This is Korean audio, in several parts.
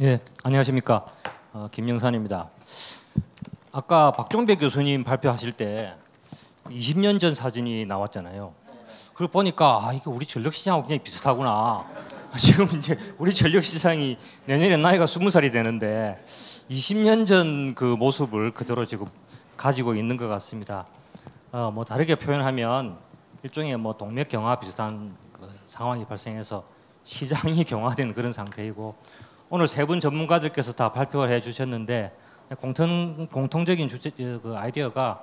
예, 안녕하십니까. 김영산입니다. 아까 박종배 교수님 발표하실 때 20년 전 사진이 나왔잖아요. 그걸 보니까 이게 우리 전력시장하고 굉장히 비슷하구나. 지금 이제 우리 전력시장이 내년에 나이가 20살이 되는데 20년 전 그 모습을 그대로 지금 가지고 있는 것 같습니다. 뭐 다르게 표현하면 일종의 뭐 동맥경화 비슷한 그 상황이 발생해서 시장이 경화된 그런 상태이고, 오늘 세 분 전문가들께서 다 발표를 해주셨는데 공통적인 주제 그 아이디어가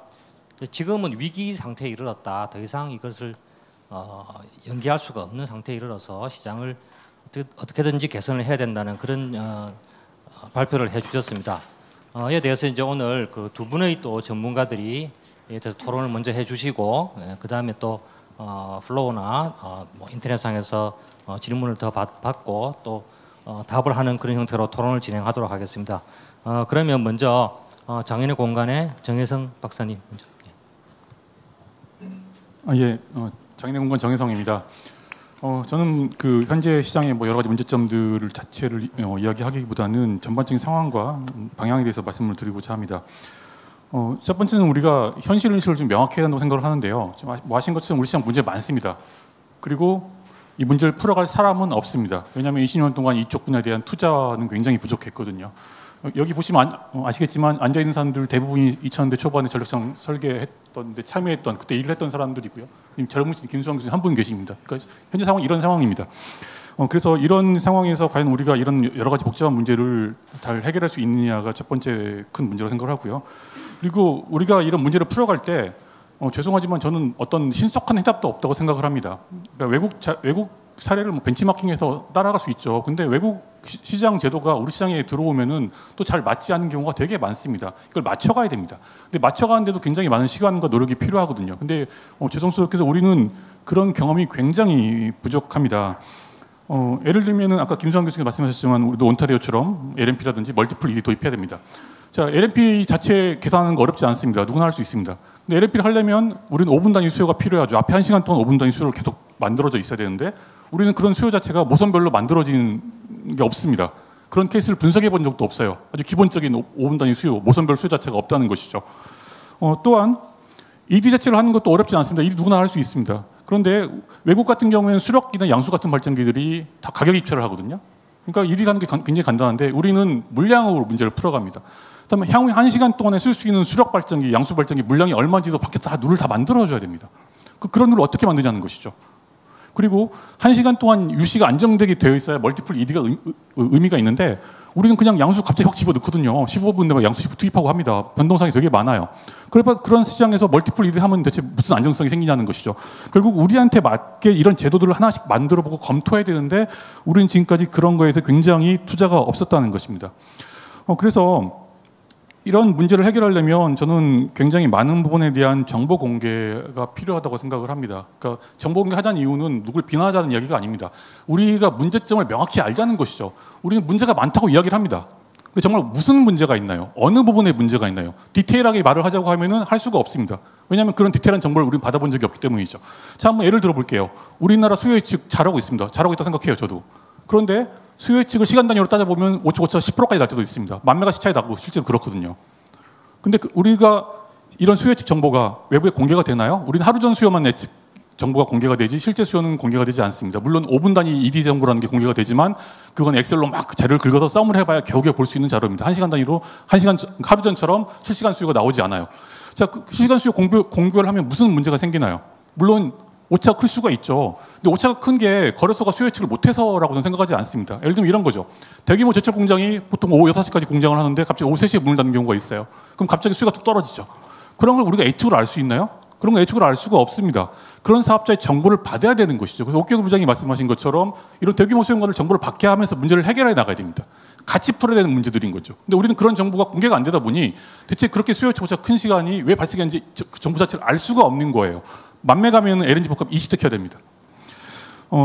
지금은 위기 상태에 이르렀다. 더 이상 이것을 연기할 수가 없는 상태에 이르러서 시장을 어떻게든지 개선을 해야 된다는 그런 발표를 해주셨습니다. 이에 대해서 이제 오늘 그 두 분의 또 전문가들이 이에 대해서 토론을 먼저 해주시고, 그 다음에 또 플로우나 뭐 인터넷상에서 질문을 더 받고 또 답을 하는 그런 형태로 토론을 진행하도록 하겠습니다. 그러면 먼저 장인의 공간의 정혜성 박사님 먼저. 장인의 공간 정혜성입니다. 저는 그 현재 시장의 뭐 여러 가지 문제점들을 자체를 이야기하기보다는 전반적인 상황과 방향에 대해서 말씀을 드리고자 합니다. 첫 번째는 우리가 현실 인식을 좀 명확히 해야 한다고 생각을 하는데요. 뭐 아신 것처럼 우리 시장 문제 많습니다. 그리고 이 문제를 풀어갈 사람은 없습니다. 왜냐하면 20년 동안 이쪽 분야에 대한 투자는 굉장히 부족했거든요. 여기 보시면 아시겠지만 앉아있는 사람들 대부분이 2000년대 초반에 전력시장 설계했던 데 참여했던, 그때 일을 했던 사람들이고요. 젊으신 김수환 교수님 한 분 계십니다. 그러니까 현재 상황이 이런 상황입니다. 그래서 이런 상황에서 과연 우리가 이런 여러 가지 복잡한 문제를 잘 해결할 수 있느냐가 첫 번째 큰 문제라고 생각을 하고요. 그리고 우리가 이런 문제를 풀어갈 때 죄송하지만 저는 어떤 신속한 해답도 없다고 생각을 합니다. 그러니까 외국 사례를 뭐 벤치마킹해서 따라갈 수 있죠. 근데 외국 시장 제도가 우리 시장에 들어오면은 또 잘 맞지 않는 경우가 되게 많습니다. 이걸 맞춰가야 됩니다. 근데 맞춰가는데도 굉장히 많은 시간과 노력이 필요하거든요. 근데 죄송스럽게도 우리는 그런 경험이 굉장히 부족합니다. 예를 들면은 아까 김수환 교수님 말씀하셨지만 우리도 온타리오처럼 LMP라든지 멀티플 ED 도입해야 됩니다. 자, LMP 자체 계산하는 거 어렵지 않습니다. 누구나 할 수 있습니다. 근데 LMP를 하려면 우리는 5분 단위 수요가 필요하죠. 앞에 1시간 동안 5분 단위 수요를 계속 만들어져 있어야 되는데 우리는 그런 수요 자체가 모선별로 만들어진 게 없습니다. 그런 케이스를 분석해 본 적도 없어요. 아주 기본적인 5분 단위 수요, 모선별 수요 자체가 없다는 것이죠. 또한 ED 자체를 하는 것도 어렵지 않습니다. ED 누구나 할 수 있습니다. 그런데 외국 같은 경우에는 수력이나 양수 같은 발전기들이 다 가격 입찰을 하거든요. 그러니까 ED 하는 게 굉장히 간단한데 우리는 물량으로 문제를 풀어갑니다. 그다음에 향후 1시간 동안에 쓸 수 있는 수력 발전기, 양수 발전기 물량이 얼마인지도 밖에 다 룰을 다 만들어줘야 됩니다. 그런 룰을 어떻게 만드냐는 것이죠. 그리고 1시간 동안 유시가 안정되게 되어 있어야 멀티플 ED가 의미가 있는데 우리는 그냥 양수 갑자기 확 집어넣거든요. 15분 내에 양수 투입하고 합니다. 변동성이 되게 많아요. 그래서 그런 시장에서 멀티플 ED 하면 대체 무슨 안정성이 생기냐는 것이죠. 결국 우리한테 맞게 이런 제도들을 하나씩 만들어보고 검토해야 되는데 우리는 지금까지 그런 거에서 굉장히 투자가 없었다는 것입니다. 그래서 이런 문제를 해결하려면 저는 굉장히 많은 부분에 대한 정보 공개가 필요하다고 생각을 합니다. 그러니까 정보 공개하자는 이유는 누굴 비난하자는 이야기가 아닙니다. 우리가 문제점을 명확히 알자는 것이죠. 우리는 문제가 많다고 이야기를 합니다. 근데 정말 무슨 문제가 있나요? 어느 부분에 문제가 있나요? 디테일하게 말을 하자고 하면은 할 수가 없습니다. 왜냐하면 그런 디테일한 정보를 우리는 받아본 적이 없기 때문이죠. 자, 한번 예를 들어 볼게요. 우리나라 수요 예측 잘하고 있습니다. 잘하고 있다고 생각해요, 저도. 그런데 수요 예측을 시간 단위로 따져보면 오차고차 10%까지 날 때도 있습니다. 10,000메가씩 차이 나고 실제로 그렇거든요. 근데 우리가 이런 수요 예측 정보가 외부에 공개가 되나요? 우리는 하루 전 수요만 예측 정보가 공개가 되지 실제 수요는 공개가 되지 않습니다. 물론 5분 단위 ED 정보라는 게 공개가 되지만 그건 엑셀로 막 자료를 긁어서 썸을 해봐야 겨우겨우 볼 수 있는 자료입니다. 1시간 단위로 하루 전처럼 실시간 수요가 나오지 않아요. 자, 그 실시간 수요 공개를 하면 무슨 문제가 생기나요? 물론 오차가 클 수가 있죠. 근데 오차가 큰 게 거래소가 수요 예측을 못해서라고는 생각하지 않습니다. 예를 들면 이런 거죠. 대규모 제철 공장이 보통 오후 6시까지 공장을 하는데 갑자기 오후 3시에 문을 닫는 경우가 있어요. 그럼 갑자기 수요가 뚝 떨어지죠. 그런 걸 우리가 예측으로 알 수 있나요? 그런 거 예측으로 알 수가 없습니다. 그런 사업자의 정보를 받아야 되는 것이죠. 그래서 옥경우 부장이 말씀하신 것처럼 이런 대규모 수요원가를 정보를 받게 하면서 문제를 해결해 나가야 됩니다. 같이 풀어야 되는 문제들인 거죠. 근데 우리는 그런 정보가 공개가 안 되다 보니 대체 그렇게 수요 오차가 큰 시간이 왜 발생했는지 그 정보 자체를 알 수가 없는 거예요. 10,000메 가면 LNG 복합 20대 켜야 됩니다.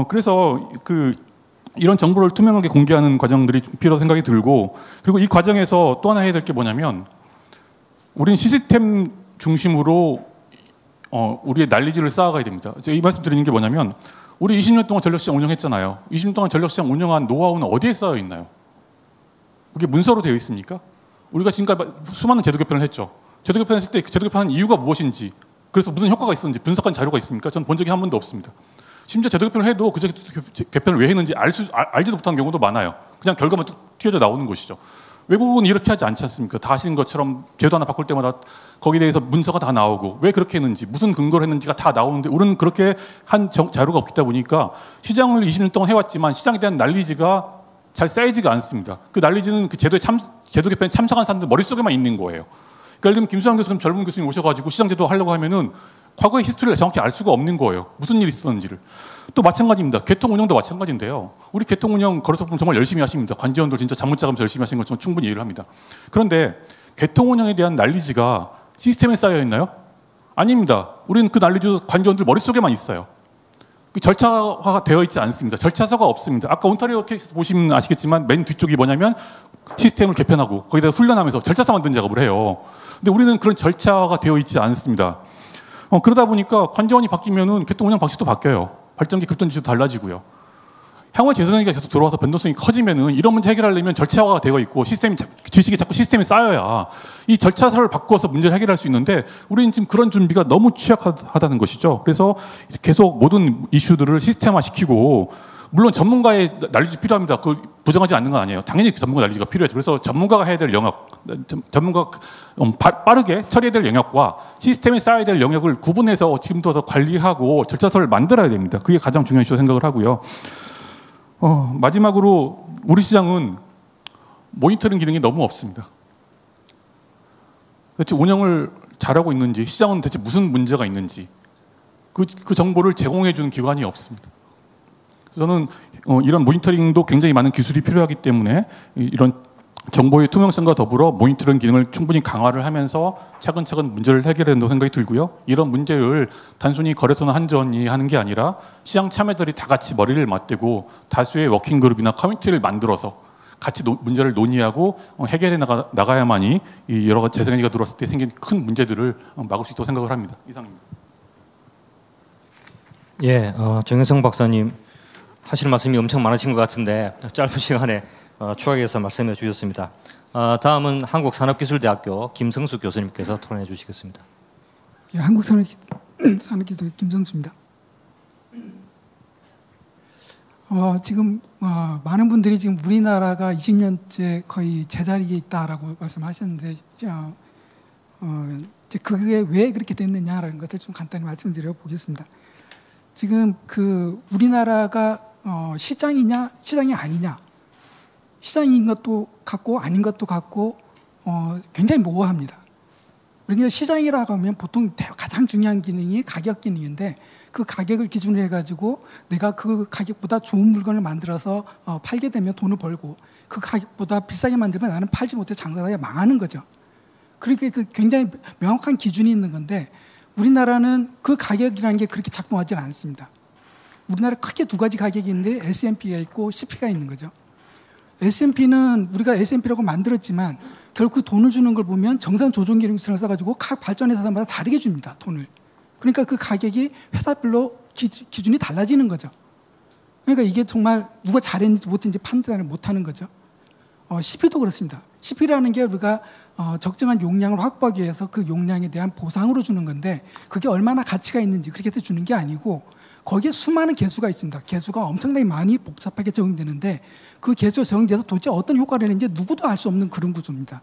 그래서 이런 정보를 투명하게 공개하는 과정들이 필요하다고 생각이 들고, 그리고 이 과정에서 또 하나 해야 될 게 뭐냐면 우리는 시스템 중심으로 우리의 난리지를 쌓아가야 됩니다. 제가 이 말씀 드리는 게 뭐냐면 우리 20년 동안 전력시장 운영했잖아요. 20년 동안 전력시장 운영한 노하우는 어디에 쌓여 있나요? 그게 문서로 되어 있습니까? 우리가 지금까지 수많은 제도 개편을 했죠. 제도 개편했을 때 그 제도 개편한 이유가 무엇인지, 그래서 무슨 효과가 있었는지 분석한 자료가 있습니까? 저는 본 적이 한 번도 없습니다. 심지어 제도 개편을 해도 그 개편을 왜 했는지 알지도 못한 경우도 많아요. 그냥 결과만 쭉 튀어져 나오는 것이죠. 외국은 이렇게 하지 않지 않습니까? 다 아시는 것처럼 제도 하나 바꿀 때마다 거기에 대해서 문서가 다 나오고 왜 그렇게 했는지 무슨 근거로 했는지가 다 나오는데 우리는 그렇게 한 자료가 없다 보니까 시장을 20년 동안 해왔지만 시장에 대한 난리지가 잘 쌓이지가 않습니다. 그 난리지는 그 제도 개편에 참석한 사람들 머릿속에만 있는 거예요. 그러니까 예를 들면 김수환 교수님, 젊은 교수님 오셔가지고 시장제도 하려고 하면은 과거의 히스토리를 정확히 알 수가 없는 거예요. 무슨 일이 있었는지를. 또 마찬가지입니다. 개통 운영도 마찬가지인데요. 우리 개통 운영 거래소분 정말 열심히 하십니다. 관제원들 진짜 잠못 자면서 열심히 하시는 건 충분히 이해를 합니다. 그런데 개통 운영에 대한 난리지가 시스템에 쌓여 있나요? 아닙니다. 우리는 그 난리지 관제원들 머릿속에만 있어요. 그 절차화가 되어 있지 않습니다. 절차서가 없습니다. 아까 온타리오 케이스 보시면 아시겠지만 맨 뒤쪽이 뭐냐면 시스템을 개편하고 거기다 훈련하면서 절차서 만드는 작업을 해요. 근데 우리는 그런 절차화가 되어 있지 않습니다. 그러다 보니까 관제원이 바뀌면은 개통 운영 방식도 바뀌어요. 발전기 급전지도 달라지고요. 향후에 재선이가 계속 들어와서 변동성이 커지면은 이런 문제 해결하려면 절차화가 되어 있고 지식이 자꾸 시스템에 쌓여야 이 절차서를 바꿔서 문제를 해결할 수 있는데 우리는 지금 그런 준비가 너무 취약하다는 것이죠. 그래서 계속 모든 이슈들을 시스템화시키고 물론 전문가의 난리지 필요합니다. 그걸 부정하지 않는 건 아니에요. 당연히 그 전문가 난리지가 필요하죠. 그래서 전문가가 해야 될 영역, 전문가 빠르게 처리해야 될 영역과 시스템에 쌓아야 될 영역을 구분해서 지금부터 더 관리하고 절차서를 만들어야 됩니다. 그게 가장 중요한 이슈라고 생각을 하고요. 마지막으로 우리 시장은 모니터링 기능이 너무 없습니다. 대체 운영을 잘하고 있는지, 시장은 대체 무슨 문제가 있는지 그 정보를 제공해 주는 기관이 없습니다. 저는 이런 모니터링도 굉장히 많은 기술이 필요하기 때문에 이런 정보의 투명성과 더불어 모니터링 기능을 충분히 강화를 하면서 차근차근 문제를 해결해야 된다고 생각이 들고요. 이런 문제를 단순히 거래소나 한전이 하는 게 아니라 시장 참여들이 다 같이 머리를 맞대고 다수의 워킹그룹이나 커뮤니티를 만들어서 같이 문제를 논의하고 해결해 나가야만이 이 여러 가지 재생에너지가 들어왔을 때 생긴 큰 문제들을 막을 수 있다고 생각을 합니다. 이상입니다. 예, 정현성 박사님 하실 말씀이 엄청 많으신 것 같은데 짧은 시간에 추가해서 말씀해 주셨습니다. 다음은 한국산업기술대학교 김성수 교수님께서 토론해 주시겠습니다. 예, 한국산업기술대 김성수입니다. 지금 많은 분들이 지금 우리나라가 20년째 거의 제자리에 있다라고 말씀하셨는데 이제 그게 왜 그렇게 됐느냐라는 것을 좀 간단히 말씀드려 보겠습니다. 지금 그 우리나라가 시장이냐 시장이 아니냐, 시장인 것도 같고 아닌 것도 같고 굉장히 모호합니다. 우리가 시장이라고 하면 보통 가장 중요한 기능이 가격 기능인데 그 가격을 기준으로 해가지고 내가 그 가격보다 좋은 물건을 만들어서 팔게 되면 돈을 벌고 그 가격보다 비싸게 만들면 나는 팔지 못해 장사하다가 망하는 거죠. 그렇게 그 굉장히 명확한 기준이 있는 건데 우리나라는 그 가격이라는 게 그렇게 작동하지 않습니다. 우리나라 크게 두 가지 가격이 있는데 S&P가 있고 CP가 있는 거죠. S&P는 우리가 S&P라고 만들었지만 결국 돈을 주는 걸 보면 정산 조정 기능을 써가지고 각 발전회사마다 다르게 줍니다. 돈을. 그러니까 그 가격이 회사별로 기준이 달라지는 거죠. 그러니까 이게 정말 누가 잘했는지 못했는지 판단을 못하는 거죠. CP도 그렇습니다. CP라는 게 우리가 적정한 용량을 확보하기 위해서 그 용량에 대한 보상으로 주는 건데 그게 얼마나 가치가 있는지 그렇게 해서 주는 게 아니고 거기에 수많은 개수가 있습니다. 개수가 엄청나게 많이 복잡하게 적용되는데 그 개수가 적용돼서 도대체 어떤 효과를 내는지 누구도 알 수 없는 그런 구조입니다.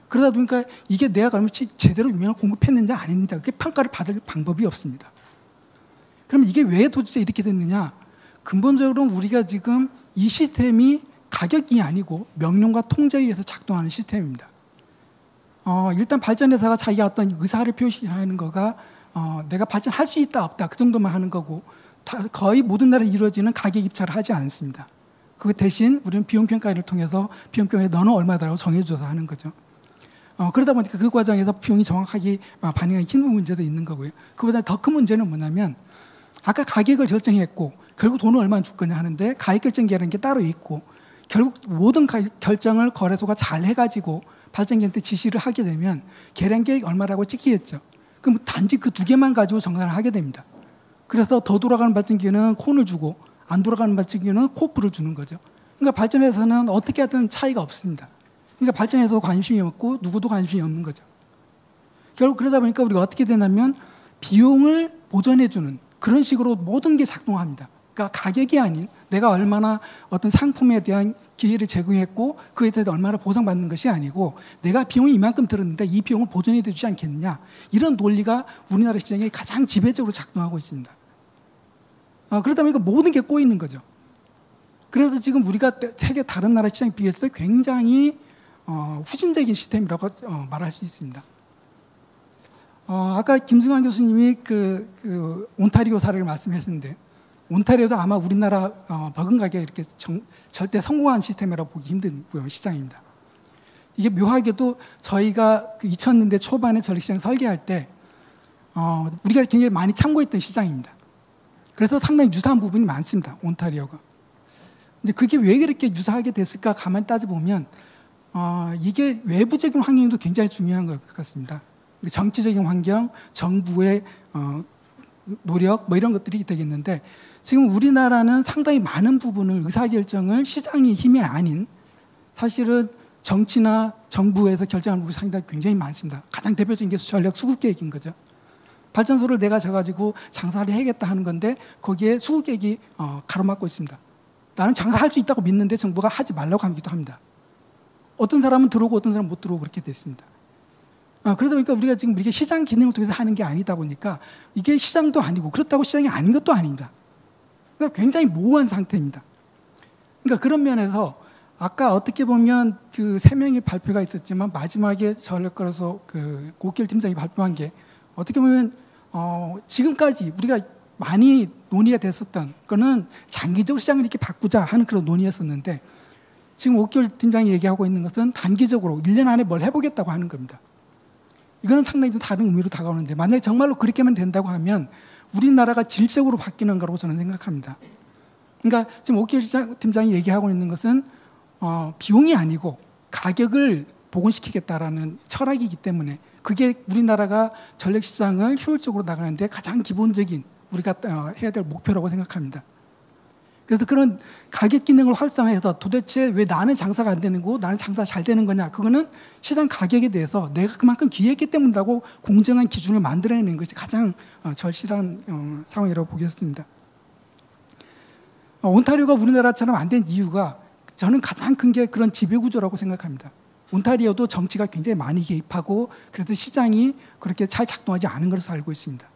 그러다 보니까 이게 내가 그러면 제대로 용량을 공급했는지 안 했는지 그게 평가를 받을 방법이 없습니다. 그럼 이게 왜 도대체 이렇게 됐느냐? 근본적으로 우리가 지금 이 시스템이 가격이 아니고 명령과 통제에 의해서 작동하는 시스템입니다. 일단 발전회사가 자기가 어떤 의사를 표시하는 거가 내가 발전할 수 있다 없다 그 정도만 하는 거고 거의 모든 나라에 이루어지는 가격 입찰을 하지 않습니다. 그 대신 우리는 비용평가를 통해서 비용평가에 너는 얼마다라고 정해줘서 하는 거죠. 그러다 보니까 그 과정에서 비용이 정확하게 반영하기 힘든 문제도 있는 거고요. 그보다 더 큰 문제는 뭐냐면 아까 가격을 결정했고 결국 돈을 얼마나 줄 거냐 하는데 가격 결정기라는 게 따로 있고 결국 모든 결정을 거래소가 잘 해가지고 발전기한테 지시를 하게 되면 계량계획 얼마라고 찍히겠죠. 그럼 단지 그 두 개만 가지고 정산을 하게 됩니다. 그래서 더 돌아가는 발전기는 콘을 주고 안 돌아가는 발전기는 코프를 주는 거죠. 그러니까 발전회사는 어떻게 하든 차이가 없습니다. 그러니까 발전에서도 관심이 없고 누구도 관심이 없는 거죠. 결국 그러다 보니까 우리가 어떻게 되냐면 비용을 보전해주는 그런 식으로 모든 게 작동합니다. 그러니까 가격이 아닌 내가 얼마나 어떤 상품에 대한 기회를 제공했고 그에 대해서 얼마나 보상받는 것이 아니고 내가 비용이 이만큼 들었는데 이 비용을 보전해 주지 않겠느냐, 이런 논리가 우리나라 시장에 가장 지배적으로 작동하고 있습니다. 그러다 보니까 모든 게 꼬이는 거죠. 그래서 지금 우리가 세계 다른 나라 시장에 비해서 굉장히 후진적인 시스템이라고 말할 수 있습니다. 아까 김승환 교수님이 그 온타리오 사례를 말씀하셨는데, 온타리오도 아마 우리나라 버금가게 이렇게 절대 성공한 시스템이라고 보기 힘든 시장입니다. 이게 묘하게도 저희가 그 2000년대 초반에 전력시장 설계할 때 우리가 굉장히 많이 참고했던 시장입니다. 그래서 상당히 유사한 부분이 많습니다. 온타리오가. 근데 그게 왜 그렇게 유사하게 됐을까 가만히 따져보면 이게 외부적인 환경도 굉장히 중요한 것 같습니다. 정치적인 환경, 정부의 노력 뭐 이런 것들이 되겠는데, 지금 우리나라는 상당히 많은 부분을 의사결정을 시장의 힘이 아닌 사실은 정치나 정부에서 결정하는 부분이 상당히 굉장히 많습니다. 가장 대표적인 게 전력 수급계획인 거죠. 발전소를 내가 져가지고 장사를 해야겠다 하는 건데 거기에 수급계획이 가로막고 있습니다. 나는 장사할 수 있다고 믿는데 정부가 하지 말라고 하기도 합니다. 어떤 사람은 들어오고 어떤 사람은 못 들어오고 그렇게 됐습니다. 그러다 보니까 우리가 지금 이게 시장 기능을 통해서 하는 게 아니다 보니까 이게 시장도 아니고 그렇다고 시장이 아닌 것도 아닙니다. 그러니까 굉장히 모호한 상태입니다. 그러니까 그런 면에서 아까 어떻게 보면 그 3명의 발표가 있었지만 마지막에 전력거래소 그 고길 팀장이 발표한 게 어떻게 보면 지금까지 우리가 많이 논의가 됐었던 거는 장기적으로 시장을 이렇게 바꾸자 하는 그런 논의였었는데, 지금 옥결 팀장이 얘기하고 있는 것은 단기적으로 1년 안에 뭘 해보겠다고 하는 겁니다. 이거는 상당히 좀 다른 의미로 다가오는데, 만약에 정말로 그렇게만 된다고 하면 우리나라가 질적으로 바뀌는 거라고 저는 생각합니다. 그러니까 지금 옥결 팀장이 얘기하고 있는 것은 비용이 아니고 가격을 복원시키겠다라는 철학이기 때문에 그게 우리나라가 전력시장을 효율적으로 나가는데 가장 기본적인 우리가 해야 될 목표라고 생각합니다. 그래서 그런 가격 기능을 활성화해서 도대체 왜 나는 장사가 안 되는 거고 나는 장사가 잘 되는 거냐, 그거는 시장 가격에 대해서 내가 그만큼 기여했기 때문이라고 공정한 기준을 만들어내는 것이 가장 절실한 상황이라고 보겠습니다. 온타리오가 우리나라처럼 안 된 이유가 저는 가장 큰 게 그런 지배구조라고 생각합니다. 온타리오도 정치가 굉장히 많이 개입하고 그래서 시장이 그렇게 잘 작동하지 않은 것으로 알고 있습니다.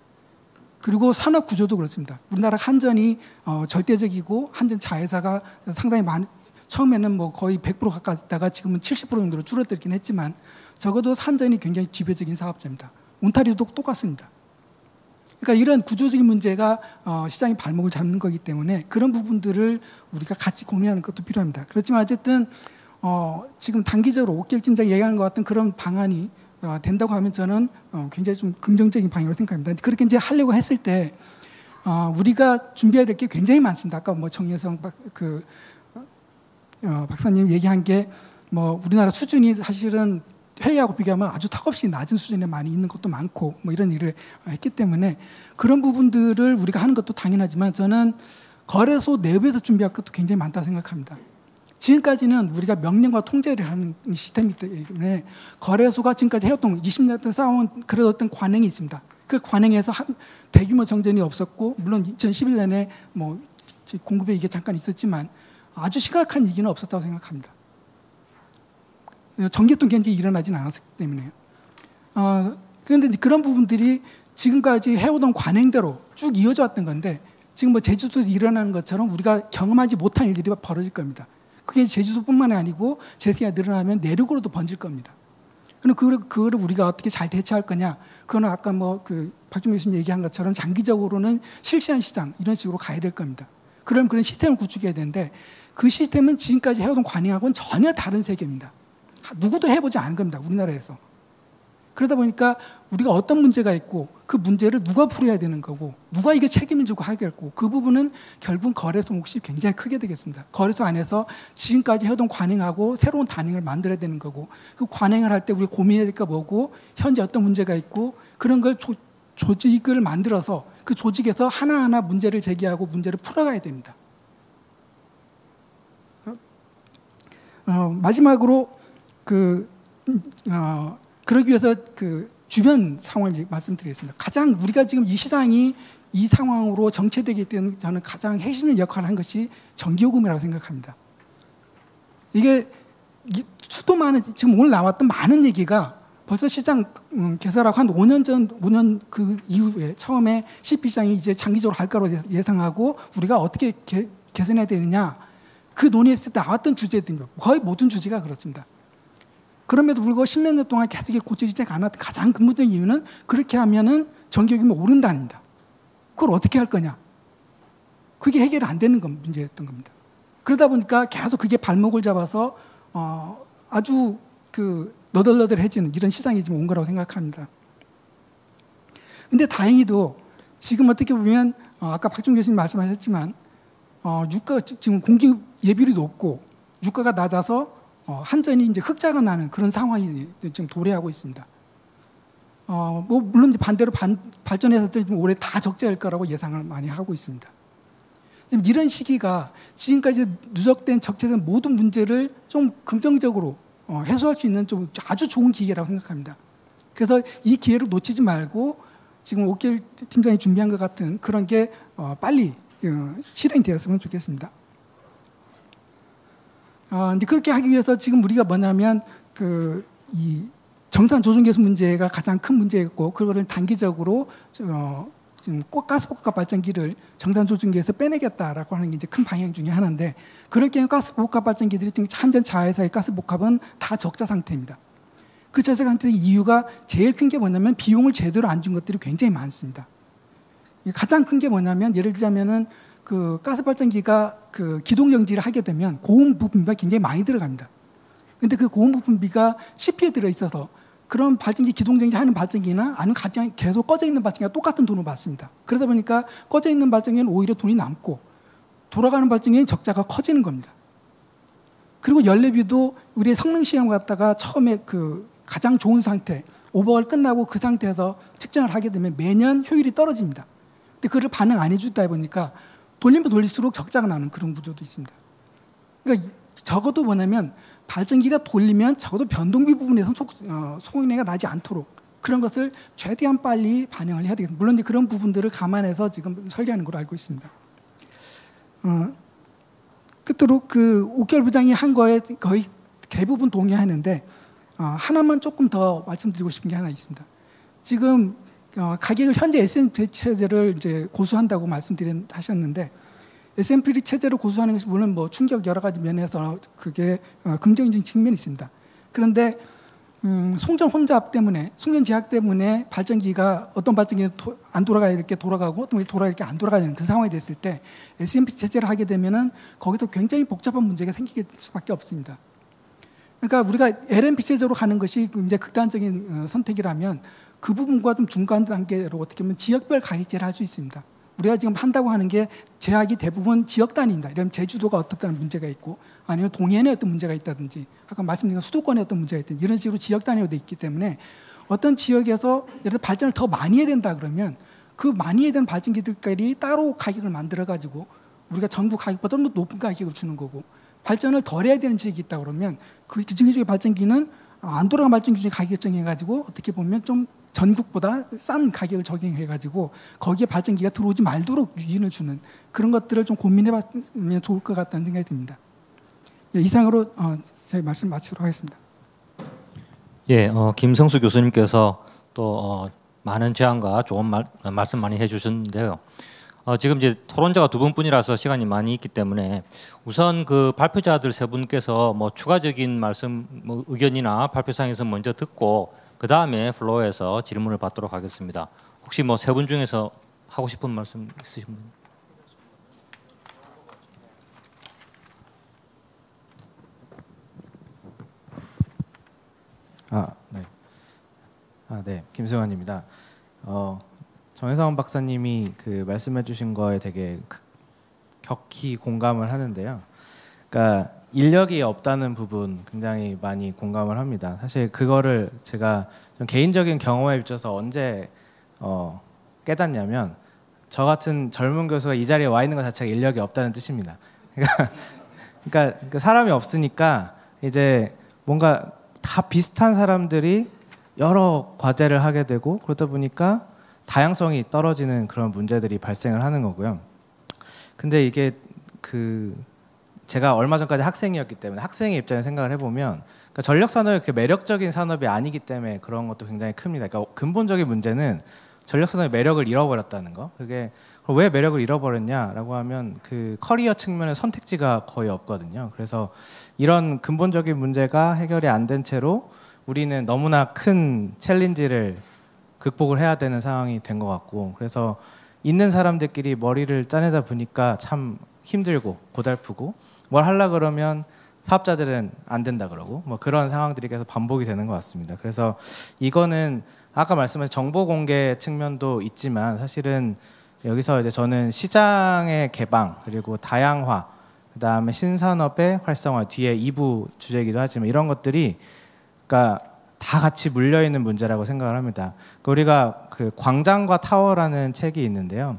그리고 산업 구조도 그렇습니다. 우리나라 한전이 절대적이고 한전 자회사가 상당히 처음에는 뭐 거의 100% 가까웠다가 지금은 70% 정도로 줄어들긴 했지만 적어도 한전이 굉장히 지배적인 사업자입니다. 온타리오도 똑같습니다. 그러니까 이런 구조적인 문제가 시장의 발목을 잡는 거기 때문에 그런 부분들을 우리가 같이 고민하는 것도 필요합니다. 그렇지만 어쨌든 지금 단기적으로 옥길 팀장이 얘기하는 것 같은 그런 방안이 된다고 하면 저는 굉장히 좀 긍정적인 방향으로 생각합니다. 그렇게 이제 하려고 했을 때 우리가 준비해야 될 게 굉장히 많습니다. 아까 뭐 정예성 박사님 얘기한 게 뭐 우리나라 수준이 사실은 회의하고 비교하면 아주 턱없이 낮은 수준에 많이 있는 것도 많고 뭐 이런 일을 했기 때문에 그런 부분들을 우리가 하는 것도 당연하지만 저는 거래소 내부에서 준비할 것도 굉장히 많다고 생각합니다. 지금까지는 우리가 명령과 통제를 하는 시스템이기 때문에 거래소가 지금까지 해왔던 20년 동안 쌓아온 그런 어떤 관행이 있습니다. 그 관행에서 대규모 정전이 없었고 물론 2011년에 뭐 공급에 이게 잠깐 있었지만 아주 심각한 위기는 없었다고 생각합니다. 전개통 견직이 일어나지는 않았기 때문에요. 그런데 그런 부분들이 지금까지 해오던 관행대로 쭉 이어져 왔던 건데 지금 뭐 제주도에 일어나는 것처럼 우리가 경험하지 못한 일들이 벌어질 겁니다. 그게 제주도뿐만 아니고 제수가 늘어나면 내륙으로도 번질 겁니다. 그럼 그거를 우리가 어떻게 잘 대처할 거냐? 그거는 아까 뭐 그 박준호 교수님 얘기한 것처럼 장기적으로는 실시간 시장 이런 식으로 가야 될 겁니다. 그럼 그런 시스템을 구축해야 되는데 그 시스템은 지금까지 해오던 관행하고는 전혀 다른 세계입니다. 누구도 해보지 않은 겁니다. 우리나라에서. 그러다 보니까 우리가 어떤 문제가 있고 그 문제를 누가 풀어야 되는 거고 누가 이게 책임을 지고 하겠고 그 부분은 결국 거래소 몫이 굉장히 크게 되겠습니다. 거래소 안에서 지금까지 해오던 관행하고 새로운 단행을 만들어야 되는 거고 그 관행을 할 때 우리가 고민해야 될 거 뭐고 현재 어떤 문제가 있고 그런 걸 조직을 만들어서 그 조직에서 하나하나 문제를 제기하고 문제를 풀어가야 됩니다. 마지막으로 그러기 위해서 그 주변 상황을 말씀드리겠습니다. 가장 우리가 지금 이 시장이 이 상황으로 정체되기 때문에 저는 가장 핵심적인 역할을 한 것이 전기요금이라고 생각합니다. 이게 수도 많은 지금 오늘 나왔던 많은 얘기가 벌써 시장 개설하고 한 5년 그 이후에 처음에 CP시장이 이제 장기적으로 갈 거로 예상하고 우리가 어떻게 개선해야 되느냐 그 논의했을 때 나왔던 주제들입니다. 거의 모든 주제가 그렇습니다. 그럼에도 불구하고 10몇 년 동안 계속 고쳐지지 않았던 가장 근본적인 이유는 그렇게 하면은 전기요금이 오른다입니다. 그걸 어떻게 할 거냐? 그게 해결이 안 되는 건 문제였던 겁니다. 그러다 보니까 계속 그게 발목을 잡아서 아주 그 너덜너덜해지는 이런 시장이 지금 온 거라고 생각합니다. 근데 다행히도 지금 어떻게 보면 아까 박준 교수님 말씀하셨지만 유가 지금 공기 예비율이 높고 유가가 낮아서 한전이 이제 흑자가 나는 그런 상황이 지금 도래하고 있습니다. 뭐 물론 반대로 발전회사들이 올해 다 적자일 거라고 예상을 많이 하고 있습니다. 지금 이런 시기가 지금까지 누적된 적체된 모든 문제를 좀 긍정적으로 해소할 수 있는 좀 아주 좋은 기회라고 생각합니다. 그래서 이 기회를 놓치지 말고 지금 옥길 팀장이 준비한 것 같은 그런 게 빨리 실행되었으면 좋겠습니다. 근데 그렇게 하기 위해서 지금 우리가 뭐냐면 이 정산 조정 개수 문제가 가장 큰 문제였고 그거를 단기적으로 지금 가스복합 발전기를 정산 조정기에서 빼내겠다라고 하는 게 이제 큰 방향 중에 하나인데 그렇게 가스복합 발전기들이 한전 자회사의 가스복합은 다 적자 상태입니다. 그 적자 상태의 이유가 제일 큰 게 뭐냐면 비용을 제대로 안 준 것들이 굉장히 많습니다. 가장 큰 게 뭐냐면 예를 들자면은 그 가스 발전기가 그 기동 정지를 하게 되면 고온 부품비가 굉장히 많이 들어갑니다. 근데 그 고온 부품비가 CP에 들어 있어서 그런 발전기 기동 정지하는 발전기나 아니면 계속 꺼져 있는 발전기가 똑같은 돈을 받습니다. 그러다 보니까 꺼져 있는 발전기는 오히려 돈이 남고 돌아가는 발전기는 적자가 커지는 겁니다. 그리고 연료비도 우리의 성능 시험을 갖다가 처음에 그 가장 좋은 상태 오버홀 끝나고 그 상태에서 측정을 하게 되면 매년 효율이 떨어집니다. 근데 그걸 반응 안 해주다 보니까 돌리면 돌릴수록 적자가 나는 그런 구조도 있습니다. 그러니까 적어도 뭐냐면 발전기가 돌리면 적어도 변동비 부분에서 손해가 나지 않도록 그런 것을 최대한 빨리 반영을 해야 되겠습니다. 물론 그런 부분들을 감안해서 지금 설계하는 걸로 알고 있습니다. 끝으로 그 옥결 부장이 한 거에 거의 대부분 동의하는데 하나만 조금 더 말씀드리고 싶은 게 하나 있습니다. 지금 가격을 현재 SMP 체제를 이제 고수한다고 하셨는데 SMP 체제를 고수하는 것이 물론 뭐 충격 여러 가지 면에서 그게 긍정적인 측면이 있습니다. 그런데 송전 혼잡 때문에 송전 제약 때문에 발전기가 어떤 발전기는 안 돌아가 이렇게 돌아가고 어떤 게 돌아가 이렇게 안 돌아가는 그 상황이 됐을 때 SMP 체제를 하게 되면은 거기서 굉장히 복잡한 문제가 생길 수밖에 없습니다. 그러니까 우리가 LNP 체제로 가는 것이 이제 극단적인 선택이라면 그 부분과 좀 중간 단계로 어떻게 보면 지역별 가격제를 할 수 있습니다. 우리가 지금 한다고 하는 게 제약이 대부분 지역 단위입니다. 이런 제주도가 어떻다는 문제가 있고 아니면 동해안에 어떤 문제가 있다든지 아까 말씀드린 수도권에 어떤 문제가 있든지 이런 식으로 지역 단위로 돼 있기 때문에 어떤 지역에서 예를 들어 발전을 더 많이 해야 된다 그러면 그 많이 해야 되는 발전기들끼리 따로 가격을 만들어 가지고 우리가 전국 가격보다 더 높은 가격을 주는 거고 발전을 덜 해야 되는 지역이 있다 그러면 그 지역의 발전기는 안 돌아간 발전기 중에 가격 정해가지고 어떻게 보면 좀 전국보다 싼 가격을 적용해가지고 거기에 발전기가 들어오지 말도록 유인을 주는 그런 것들을 좀 고민해봤으면 좋을 것 같다는 생각이 듭니다. 예, 이상으로 저희 말씀 마치도록 하겠습니다. 예, 김성수 교수님께서 또 많은 제안과 좋은 말씀 많이 해주셨는데요. 지금 이제 토론자가 두 분뿐이라서 시간이 많이 있기 때문에 우선 그 발표자들 세 분께서 뭐 추가적인 말씀, 뭐 의견이나 발표상에서 먼저 듣고 그 다음에 플로어에서 질문을 받도록 하겠습니다. 혹시 뭐 세 분 중에서 하고 싶은 말씀 있으신 분? 네, 김승환입니다. 정혜성 박사님이 그 말씀해주신 거에 되게 격히 공감을 하는데요. 그러니까 인력이 없다는 부분 굉장히 많이 공감을 합니다. 사실 그거를 제가 좀 개인적인 경험에 비춰서 언제 깨닫냐면 저 같은 젊은 교수가 이 자리에 와 있는 것 자체가 인력이 없다는 뜻입니다. 그러니까 사람이 없으니까 이제 뭔가 다 비슷한 사람들이 여러 과제를 하게 되고 그러다 보니까 다양성이 떨어지는 그런 문제들이 발생을 하는 거고요. 근데 이게 제가 얼마 전까지 학생이었기 때문에 학생의 입장에서 생각을 해보면 그러니까 전력 산업이 그렇게 매력적인 산업이 아니기 때문에 그런 것도 굉장히 큽니다. 그러니까 근본적인 문제는 전력 산업의 매력을 잃어버렸다는 거. 그게 왜 매력을 잃어버렸냐라고 하면 그 커리어 측면의 선택지가 거의 없거든요. 그래서 이런 근본적인 문제가 해결이 안 된 채로 우리는 너무나 큰 챌린지를 극복을 해야 되는 상황이 된 것 같고, 그래서 있는 사람들끼리 머리를 짜내다 보니까 참 힘들고 고달프고, 뭘 하려 그러면 사업자들은 안 된다 그러고 뭐 그런 상황들이 계속 반복이 되는 것 같습니다. 그래서 이거는 아까 말씀하신 정보 공개 측면도 있지만 사실은 여기서 이제 저는 시장의 개방 그리고 다양화, 그다음에 신산업의 활성화, 뒤에 2부 주제이기도 하지만 이런 것들이 그러니까 다 같이 물려 있는 문제라고 생각을 합니다. 그러니까 우리가 그 광장과 타워라는 책이 있는데요.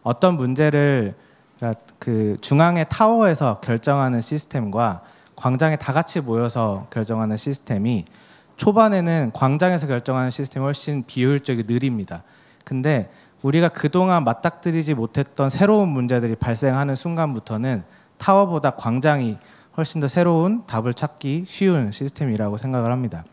어떤 문제를 그러니까 그 중앙의 타워에서 결정하는 시스템과 광장에 다 같이 모여서 결정하는 시스템이 초반에는 광장에서 결정하는 시스템이 훨씬 비효율적이 느립니다. 근데 우리가 그동안 맞닥뜨리지 못했던 새로운 문제들이 발생하는 순간부터는 타워보다 광장이 훨씬 더 새로운 답을 찾기 쉬운 시스템이라고 생각을 합니다.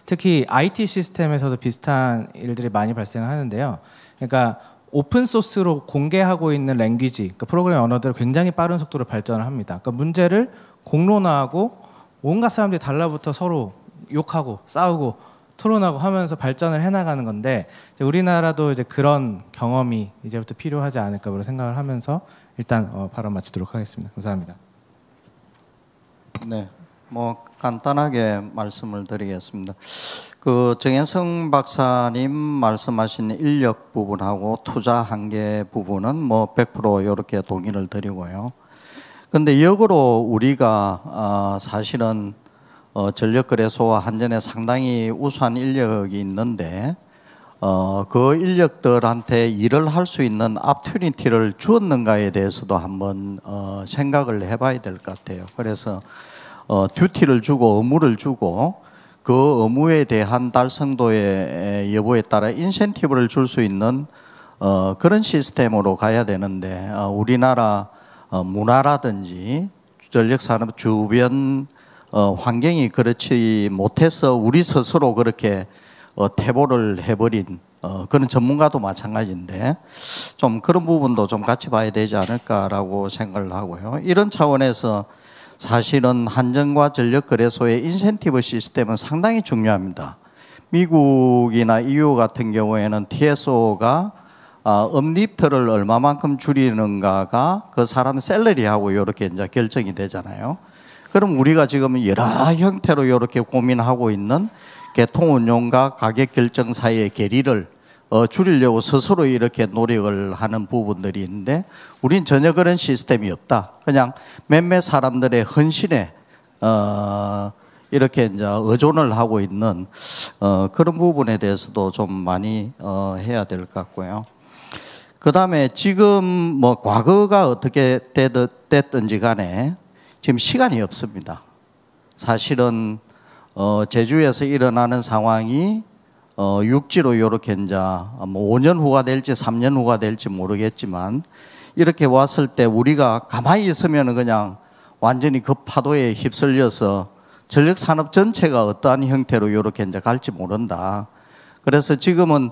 특히 IT 시스템에서도 비슷한 일들이 많이 발생하는데요. 그러니까 오픈 소스로 공개하고 있는 랭귀지, 그러니까 프로그래밍 언어들은 굉장히 빠른 속도로 발전을 합니다. 그러니까 문제를 공론화하고 온갖 사람들이 달라붙어 서로 욕하고 싸우고 토론하고 하면서 발전을 해나가는 건데, 이제 우리나라도 이제 그런 경험이 이제부터 필요하지 않을까 생각을 하면서 일단 발언 마치도록 하겠습니다. 감사합니다. 네, 뭐 간단하게 말씀을 드리겠습니다. 그 정혜성 박사님 말씀하신 인력 부분하고 투자 한계 부분은 뭐 100% 이렇게 동의를 드리고요. 근데 역으로 우리가 사실은 전력거래소와 한전에 상당히 우수한 인력이 있는데 그 인력들한테 일을 할 수 있는 opportunity를 주었는가에 대해서도 한번 생각을 해봐야 될 것 같아요. 그래서 듀티를 주고 의무를 주고 그 의무에 대한 달성도의 여부에 따라 인센티브를 줄 수 있는 그런 시스템으로 가야 되는데 우리나라 문화라든지 전력산업 주변 환경이 그렇지 못해서 우리 스스로 그렇게 퇴보를 해버린 그런 전문가도 마찬가지인데 좀 그런 부분도 좀 같이 봐야 되지 않을까라고 생각을 하고요. 이런 차원에서 사실은 한전과 전력거래소의 인센티브 시스템은 상당히 중요합니다. 미국이나 EU 같은 경우에는 TSO가 업리프트를 얼마만큼 줄이는가가 그 사람 샐러리하고 이렇게 이제 결정이 되잖아요. 그럼 우리가 지금 여러 형태로 이렇게 고민하고 있는 개통운용과 가격 결정 사이의 괴리를 줄이려고 스스로 이렇게 노력을 하는 부분들이 있는데 우린 전혀 그런 시스템이 없다. 그냥 몇몇 사람들의 헌신에 이렇게 이제 의존을 하고 있는 그런 부분에 대해서도 좀 많이 해야 될 것 같고요. 그 다음에 지금 뭐 과거가 어떻게 됐든지 간에 지금 시간이 없습니다. 사실은 제주에서 일어나는 상황이 육지로 이렇게 이제 뭐 5년 후가 될지 3년 후가 될지 모르겠지만 이렇게 왔을 때 우리가 가만히 있으면 그냥 완전히 그 파도에 휩쓸려서 전력 산업 전체가 어떠한 형태로 이렇게 이제 갈지 모른다. 그래서 지금은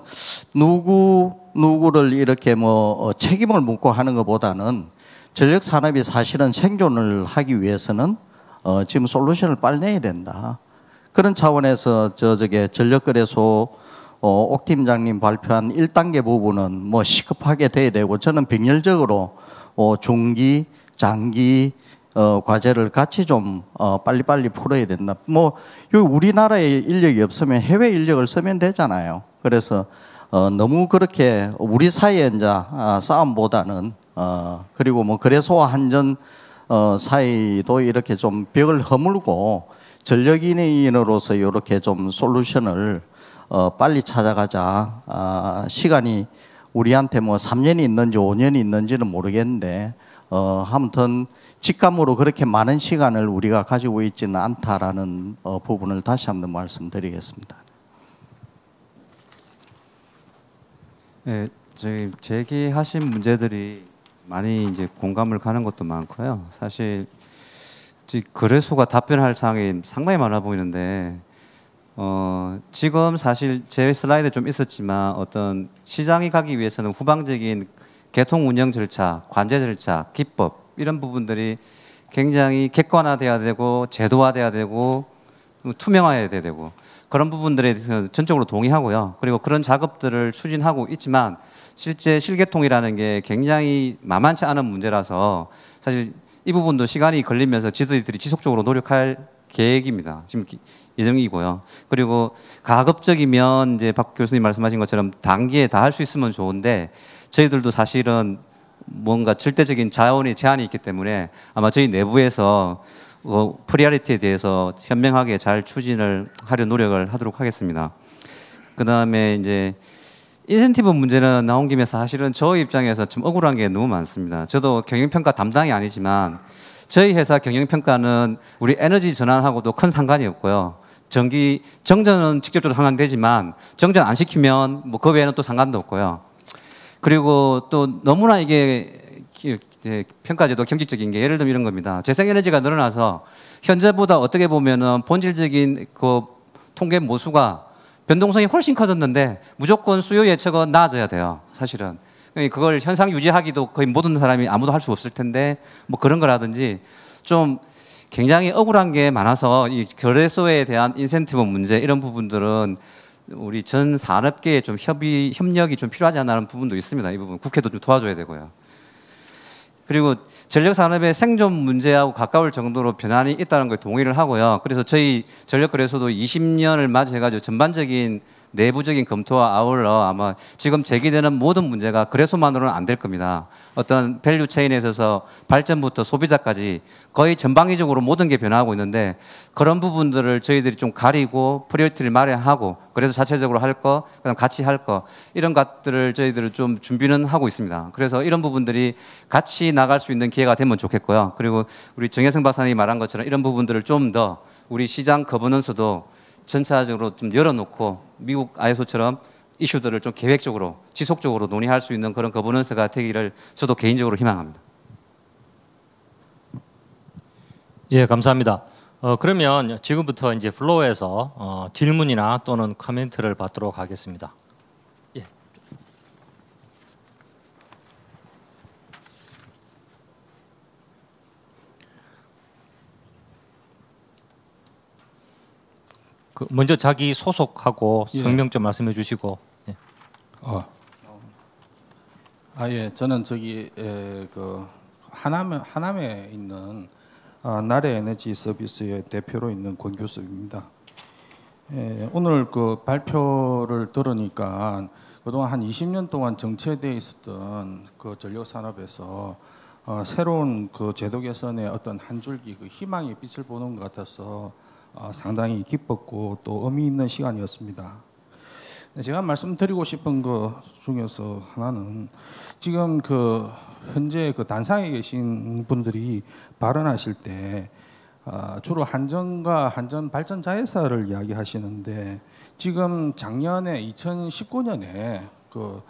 누구를 이렇게 뭐 책임을 묻고 하는 것보다는 전력 산업이 사실은 생존을 하기 위해서는 지금 솔루션을 빨리 내야 된다. 그런 차원에서 저게 전력거래소 옥 팀장님 발표한 1단계 부분은 뭐 시급하게 돼야 되고 저는 병렬적으로 중기, 장기 과제를 같이 좀 빨리빨리 풀어야 된다. 뭐 여기 우리나라에 인력이 없으면 해외 인력을 쓰면 되잖아요. 그래서 너무 그렇게 우리 사이에 이제 싸움보다는 그리고 뭐 거래소와 한전 사이도 이렇게 좀 벽을 허물고 전력인으로서 이렇게 좀 솔루션을 빨리 찾아가자. 시간이 우리한테 뭐 3년이 있는지 5년이 있는지는 모르겠는데 아무튼 직감으로 그렇게 많은 시간을 우리가 가지고 있지는 않다라는 부분을 다시 한번 말씀드리겠습니다. 네, 저희 제기하신 문제들이 많이 이제 공감을 가는 것도 많고요. 사실 거래소가 답변할 사항이 상당히 많아 보이는데 지금 사실 제 슬라이드에 좀 있었지만 어떤 시장이 가기 위해서는 후방적인 개통 운영 절차, 관제 절차, 기법 이런 부분들이 굉장히 객관화돼야 되고 제도화돼야 되고 투명화해야 되고 그런 부분들에 대해서 전적으로 동의하고요. 그리고 그런 작업들을 추진하고 있지만 실제 실개통이라는 게 굉장히 만만치 않은 문제라서 사실 이 부분도 시간이 걸리면서 저희들이 지속적으로 노력할 계획입니다. 지금 예정이고요. 그리고 가급적이면 이제 박 교수님 말씀하신 것처럼 단기에 다 할 수 있으면 좋은데 저희들도 사실은 뭔가 절대적인 자원의 제한이 있기 때문에 아마 저희 내부에서 프리어리티에 대해서 현명하게 잘 추진을 하려 노력을 하도록 하겠습니다. 그 다음에 이제 인센티브 문제는 나온 김에 사실은 저 입장에서 좀 억울한 게 너무 많습니다. 저도 경영평가 담당이 아니지만 저희 회사 경영평가는 우리 에너지 전환하고도 큰 상관이 없고요. 정전은 직접적으로 상관되지만 정전 안 시키면 뭐 그 외에는 또 상관도 없고요. 그리고 또 너무나 이게 평가제도 경직적인 게 예를 들면 이런 겁니다. 재생에너지가 늘어나서 현재보다 어떻게 보면은 본질적인 그 통계 모수가 변동성이 훨씬 커졌는데 무조건 수요 예측은 나아져야 돼요. 사실은 그걸 현상 유지하기도 거의 모든 사람이 아무도 할 수 없을 텐데 뭐 그런 거라든지 좀 굉장히 억울한 게 많아서 이 거래소에 대한 인센티브 문제 이런 부분들은 우리 전 산업계에 좀 협력이 좀 필요하지 않나 하는 부분도 있습니다. 이 부분 국회도 좀 도와줘야 되고요. 그리고 전력 산업의 생존 문제하고 가까울 정도로 변환이 있다는 거에 동의를 하고요. 그래서 저희 전력거래소도 20년을 맞이해가지고 전반적인 내부적인 검토와 아울러 아마 지금 제기되는 모든 문제가 거래소만으로는 안 될 겁니다. 어떤 밸류 체인에 있어서 발전부터 소비자까지 거의 전방위적으로 모든 게 변화하고 있는데 그런 부분들을 저희들이 좀 가리고 프리어리티를 마련하고 그래서 자체적으로 할 거, 그다음 같이 할 거 이런 것들을 저희들을 좀 준비는 하고 있습니다. 그래서 이런 부분들이 같이 나갈 수 있는 기회가 되면 좋겠고요. 그리고 우리 정혜성 박사님이 말한 것처럼 이런 부분들을 좀 더 우리 시장 거버넌스도 전체적으로 좀 열어놓고 미국 ISO처럼 이슈들을 좀 계획적으로 지속적으로 논의할 수 있는 그런 거버넌스가 되기를 저도 개인적으로 희망합니다. 예, 감사합니다. 그러면 지금부터 이제 플로어에서 질문이나 또는 코멘트를 받도록 하겠습니다. 예. 먼저 자기 소속하고 성명 좀 말씀해 주시고. 예. 예, 저는 저기 그 하남에 있는 나래 에너지 서비스의 대표로 있는 권교섭입니다. 오늘 그 발표를 들으니까 그동안 한 20년 동안 정체되어 있었던 그 전력 산업에서 새로운 그 제도 개선의 어떤 한 줄기 그 희망의 빛을 보는 것 같아서 상당히 기뻤고 또 의미 있는 시간이었습니다. 제가 말씀드리고 싶은 것 중에서 하나는 지금 그 현재 그 단상에 계신 분들이 발언하실 때 주로 한전과 한전 발전 자회사를 이야기하시는데 지금 작년에 2019년에 그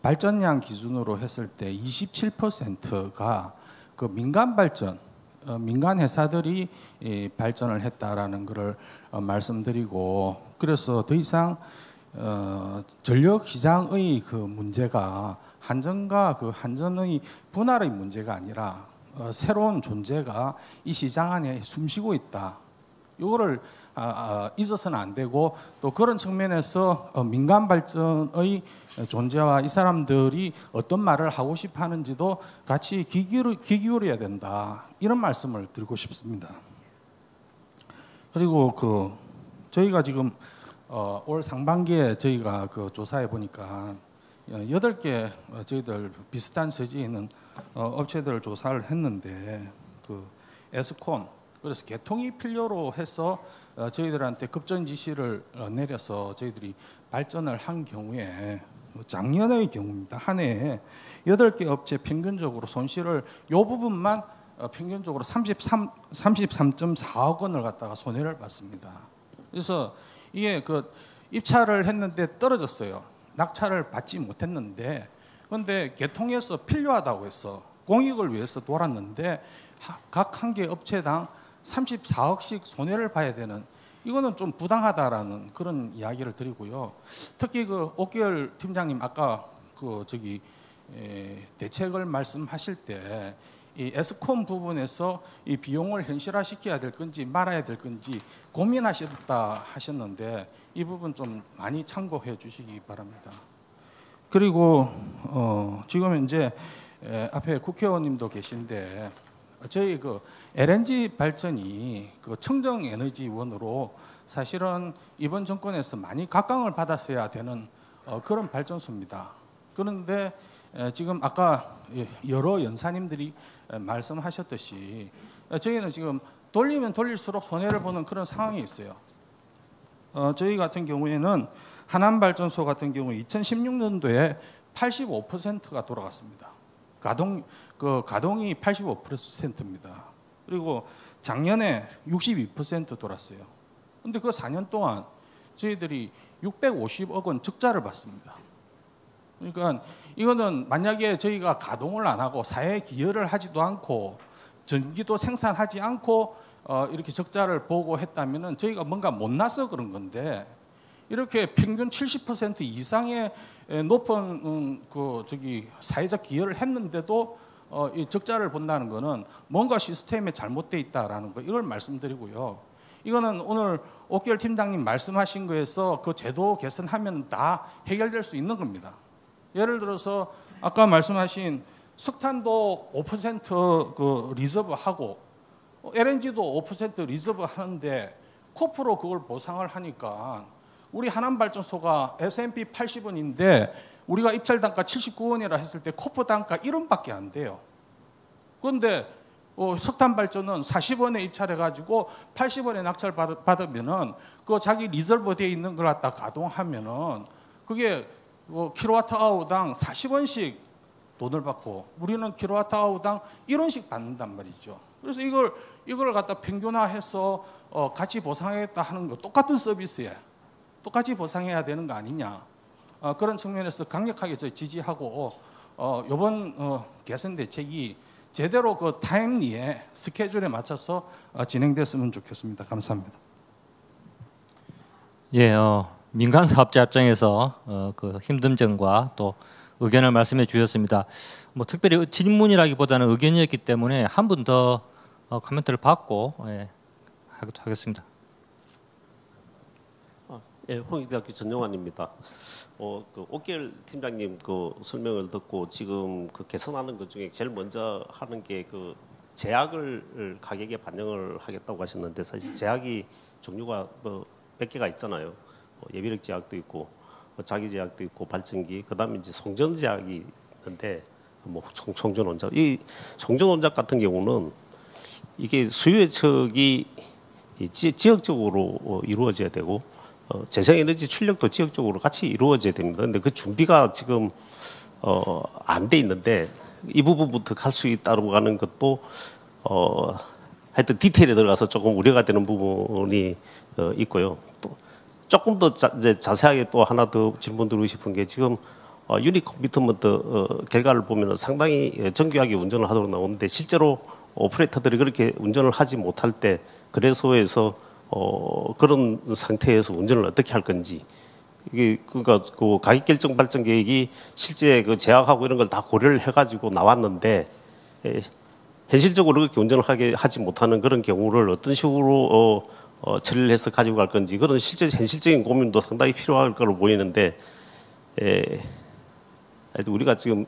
발전량 기준으로 했을 때 27%가 그 민간 발전 민간 회사들이 발전을 했다라는 것을 말씀드리고 그래서 더 이상 전력 시장의 그 문제가 한전과 그 한전의 분할의 문제가 아니라 새로운 존재가 이 시장 안에 숨쉬고 있다. 이거를 잊어서는 안 되고 또 그런 측면에서 민간 발전의 존재와 이 사람들이 어떤 말을 하고 싶어 하는지도 같이 귀 기울여야 된다. 이런 말씀을 드리고 싶습니다. 그리고 그 저희가 지금 올 상반기에 저희가 그 조사해 보니까 8개 저희들 비슷한 소지에 있는 업체들을 조사를 했는데 그 에스콘 그래서 개통이 필요로 해서 저희들한테 급전 지시를 내려서 저희들이 발전을 한 경우에 작년의 경우입니다. 한 해에 8개 업체 평균적으로 손실을 이 부분만 평균적으로 33.4억 원을 갖다가 손해를 봤습니다. 그래서 이게 그 입찰을 했는데 떨어졌어요. 낙찰을 받지 못했는데, 그런데 개통해서 필요하다고 해서 공익을 위해서 돌았는데 각 한 개 업체당 34억씩 손해를 봐야 되는, 이거는 좀 부당하다라는 그런 이야기를 드리고요. 특히 그 옥결 팀장님 아까 그 대책을 말씀하실 때 이 에스콤 부분에서 이 비용을 현실화시켜야 될 건지 말아야 될 건지 고민하셨다 하셨는데, 이 부분 좀 많이 참고해 주시기 바랍니다. 그리고 지금 현재 앞에 국회의원님도 계신데, 저희 그 LNG 발전이 그 청정에너지원으로 사실은 이번 정권에서 많이 각광을 받았어야 되는 그런 발전소입니다. 그런데 지금 아까 여러 연사님들이 말씀하셨듯이 저희는 지금 돌리면 돌릴수록 손해를 보는 그런 상황이 있어요. 저희 같은 경우에는 하남발전소 같은 경우 2016년도에 85%가 돌아갔습니다. 가동이 85%입니다. 그리고 작년에 62% 돌았어요. 근데 그 4년 동안 저희들이 650억 원 적자를 봤습니다. 그러니까 이거는 만약에 저희가 가동을 안 하고 사회에 기여를 하지도 않고 전기도 생산하지 않고 이렇게 적자를 보고 했다면은 저희가 뭔가 못나서 그런 건데, 이렇게 평균 70% 이상의 높은 사회적 기여를 했는데도 이 적자를 본다는 것은 뭔가 시스템에 잘못돼 있다라는 거, 이걸 말씀드리고요. 이거는 오늘 옥결 팀장님 말씀하신 거에서 그 제도 개선하면 다 해결될 수 있는 겁니다. 예를 들어서 아까 말씀하신 석탄도 5% 그 리저브하고 LNG도 5% 리저브 하는데 코프로 그걸 보상을 하니까 우리 하남발전소가 S&P 80원인데 우리가 입찰 단가 79원이라 했을 때 코프 단가 1원밖에 안 돼요. 그런데 석탄 발전은 40원에 입찰해가지고 80원에 낙찰 받으면은 그 자기 리저브 되어 있는 걸 갖다 가동하면은 그게 킬로와트아워당 40원씩 돈을 받고 우리는 킬로와트아워당 1원씩 받는단 말이죠. 그래서 이걸 갖다 평균화해서 같이 보상하겠다 하는 거, 똑같은 서비스에 똑같이 보상해야 되는 거 아니냐, 그런 측면에서 강력하게 저희 지지하고 이번 개선 대책이 제대로 그 타임리에 스케줄에 맞춰서 진행됐으면 좋겠습니다. 감사합니다. 예, 민간 사업자 입장에서 그 힘든 점과 또 의견을 말씀해 주셨습니다. 뭐 특별히 질문이라기보다는 의견이었기 때문에 한 분 더 코멘트를 받고 하겠습니다. 예, 홍익대학교 전용환입니다. 그 옥결 팀장님 그 설명을 듣고 지금 그 개선하는 것 중에 제일 먼저 하는 게 그 제약을 가격에 반영을 하겠다고 하셨는데, 사실 제약이 종류가 뭐 몇 개가 있잖아요. 예비력 제약도 있고 자기 제약도 있고 발전기, 그다음에 이제 송전 제약이 있는데 뭐 송전 원작, 이 송전 원작 같은 경우는 이게 수요 예측이 지역적으로 이루어져야 되고 재생에너지 출력도 지역적으로 같이 이루어져야 됩니다. 그런데 그 준비가 지금 안 돼 있는데 이 부분부터 갈 수 있다고 하는 것도 하여튼 디테일에 들어가서 조금 우려가 되는 부분이 있고요. 또 조금 더 자세하게 또 하나 더 질문 드리고 싶은 게, 지금 유닛 커미트먼트 결과를 보면 상당히 정교하게 운전을 하도록 나오는데 실제로 오퍼레이터들이 그렇게 운전을 하지 못할 때 거래소에서 그런 상태에서 운전을 어떻게 할 건지, 이게 그러니까 그 가격 결정 발전 계획이 실제 그 제약하고 이런 걸 다 고려를 해가지고 나왔는데 현실적으로 그렇게 운전을 하지 못하는 그런 경우를 어떤 식으로 처리를 해서 가지고 갈 건지, 그런 실제 현실적인 고민도 상당히 필요할 거로 보이는데, 우리가 지금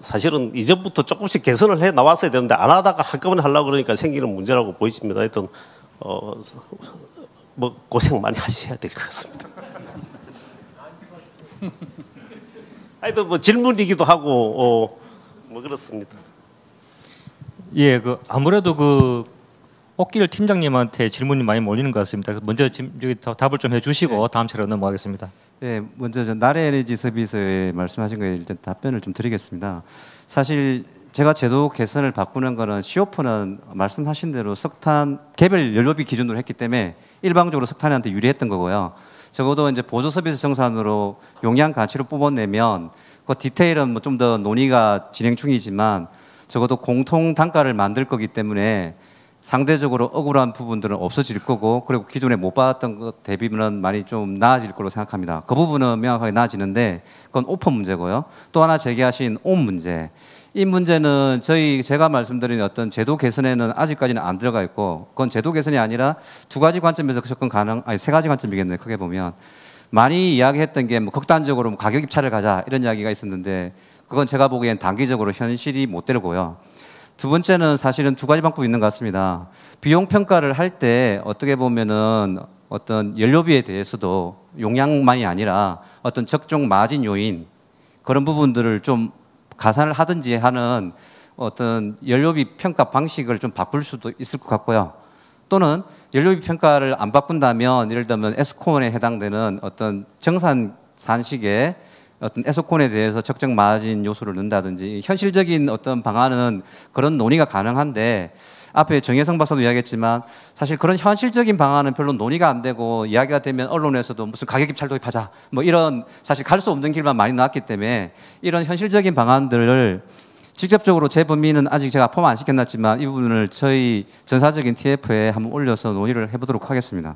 사실은 이전부터 조금씩 개선을 해 나왔어야 되는데 안 하다가 한꺼번에 하려고 그러니까 생기는 문제라고 보이십니다. 하여튼 뭐 고생 많이 하셔야 될 것 같습니다. 하여튼 뭐 질문이기도 하고 뭐 그렇습니다. 예, 그 아무래도 그 옥길 팀장님한테 질문이 많이 몰리는 것 같습니다. 먼저 여기 답을 좀 해주시고 다음 차례로 넘어가겠습니다. 네, 먼저 나래 에너지 서비스에 말씀하신 거에 일단 답변을 좀 드리겠습니다. 사실 제가 제도 개선을 바꾸는 거는 COP는 말씀하신 대로 석탄 개별 연료비 기준으로 했기 때문에 일방적으로 석탄한테 유리했던 거고요. 적어도 이제 보조 서비스 정산으로 용량 가치로 뽑아내면 그 디테일은 뭐 좀 더 논의가 진행 중이지만 적어도 공통 단가를 만들 거기 때문에 상대적으로 억울한 부분들은 없어질 거고, 그리고 기존에 못 받았던 것 대비는 많이 좀 나아질 거로 생각합니다. 그 부분은 명확하게 나아지는데 그건 오퍼 문제고요. 또 하나 제기하신 온 문제. 이 문제는 제가 말씀드린 어떤 제도 개선에는 아직까지는 안 들어가 있고, 그건 제도 개선이 아니라 두 가지 관점에서 접근 세 가지 관점이겠네요. 크게 보면 많이 이야기했던 게 뭐 극단적으로 가격 입찰을 가자 이런 이야기가 있었는데, 그건 제가 보기엔 단기적으로 현실이 못 되고요. 두 번째는 사실은 두 가지 방법이 있는 것 같습니다. 비용 평가를 할 때 어떻게 보면은 어떤 연료비에 대해서도 용량만이 아니라 어떤 적정 마진 요인 그런 부분들을 좀 가산을 하든지 하는 어떤 연료비 평가 방식을 좀 바꿀 수도 있을 것 같고요. 또는 연료비 평가를 안 바꾼다면 예를 들면 에스콘에 해당되는 어떤 정산식의 어떤 에스콘에 대해서 적정 마진 요소를 넣는다든지 현실적인 어떤 방안은 그런 논의가 가능한데, 앞에 정혜성 박사도 이야기했지만 사실 그런 현실적인 방안은 별로 논의가 안 되고 이야기가 되면 언론에서도 무슨 가격 입찰 도입하자 뭐 이런 사실 갈 수 없는 길만 많이 나왔기 때문에 이런 현실적인 방안들을 직접적으로 제 범위는 아직 제가 포함 안 시켜놨지만 이 부분을 저희 전사적인 TF에 한번 올려서 논의를 해보도록 하겠습니다.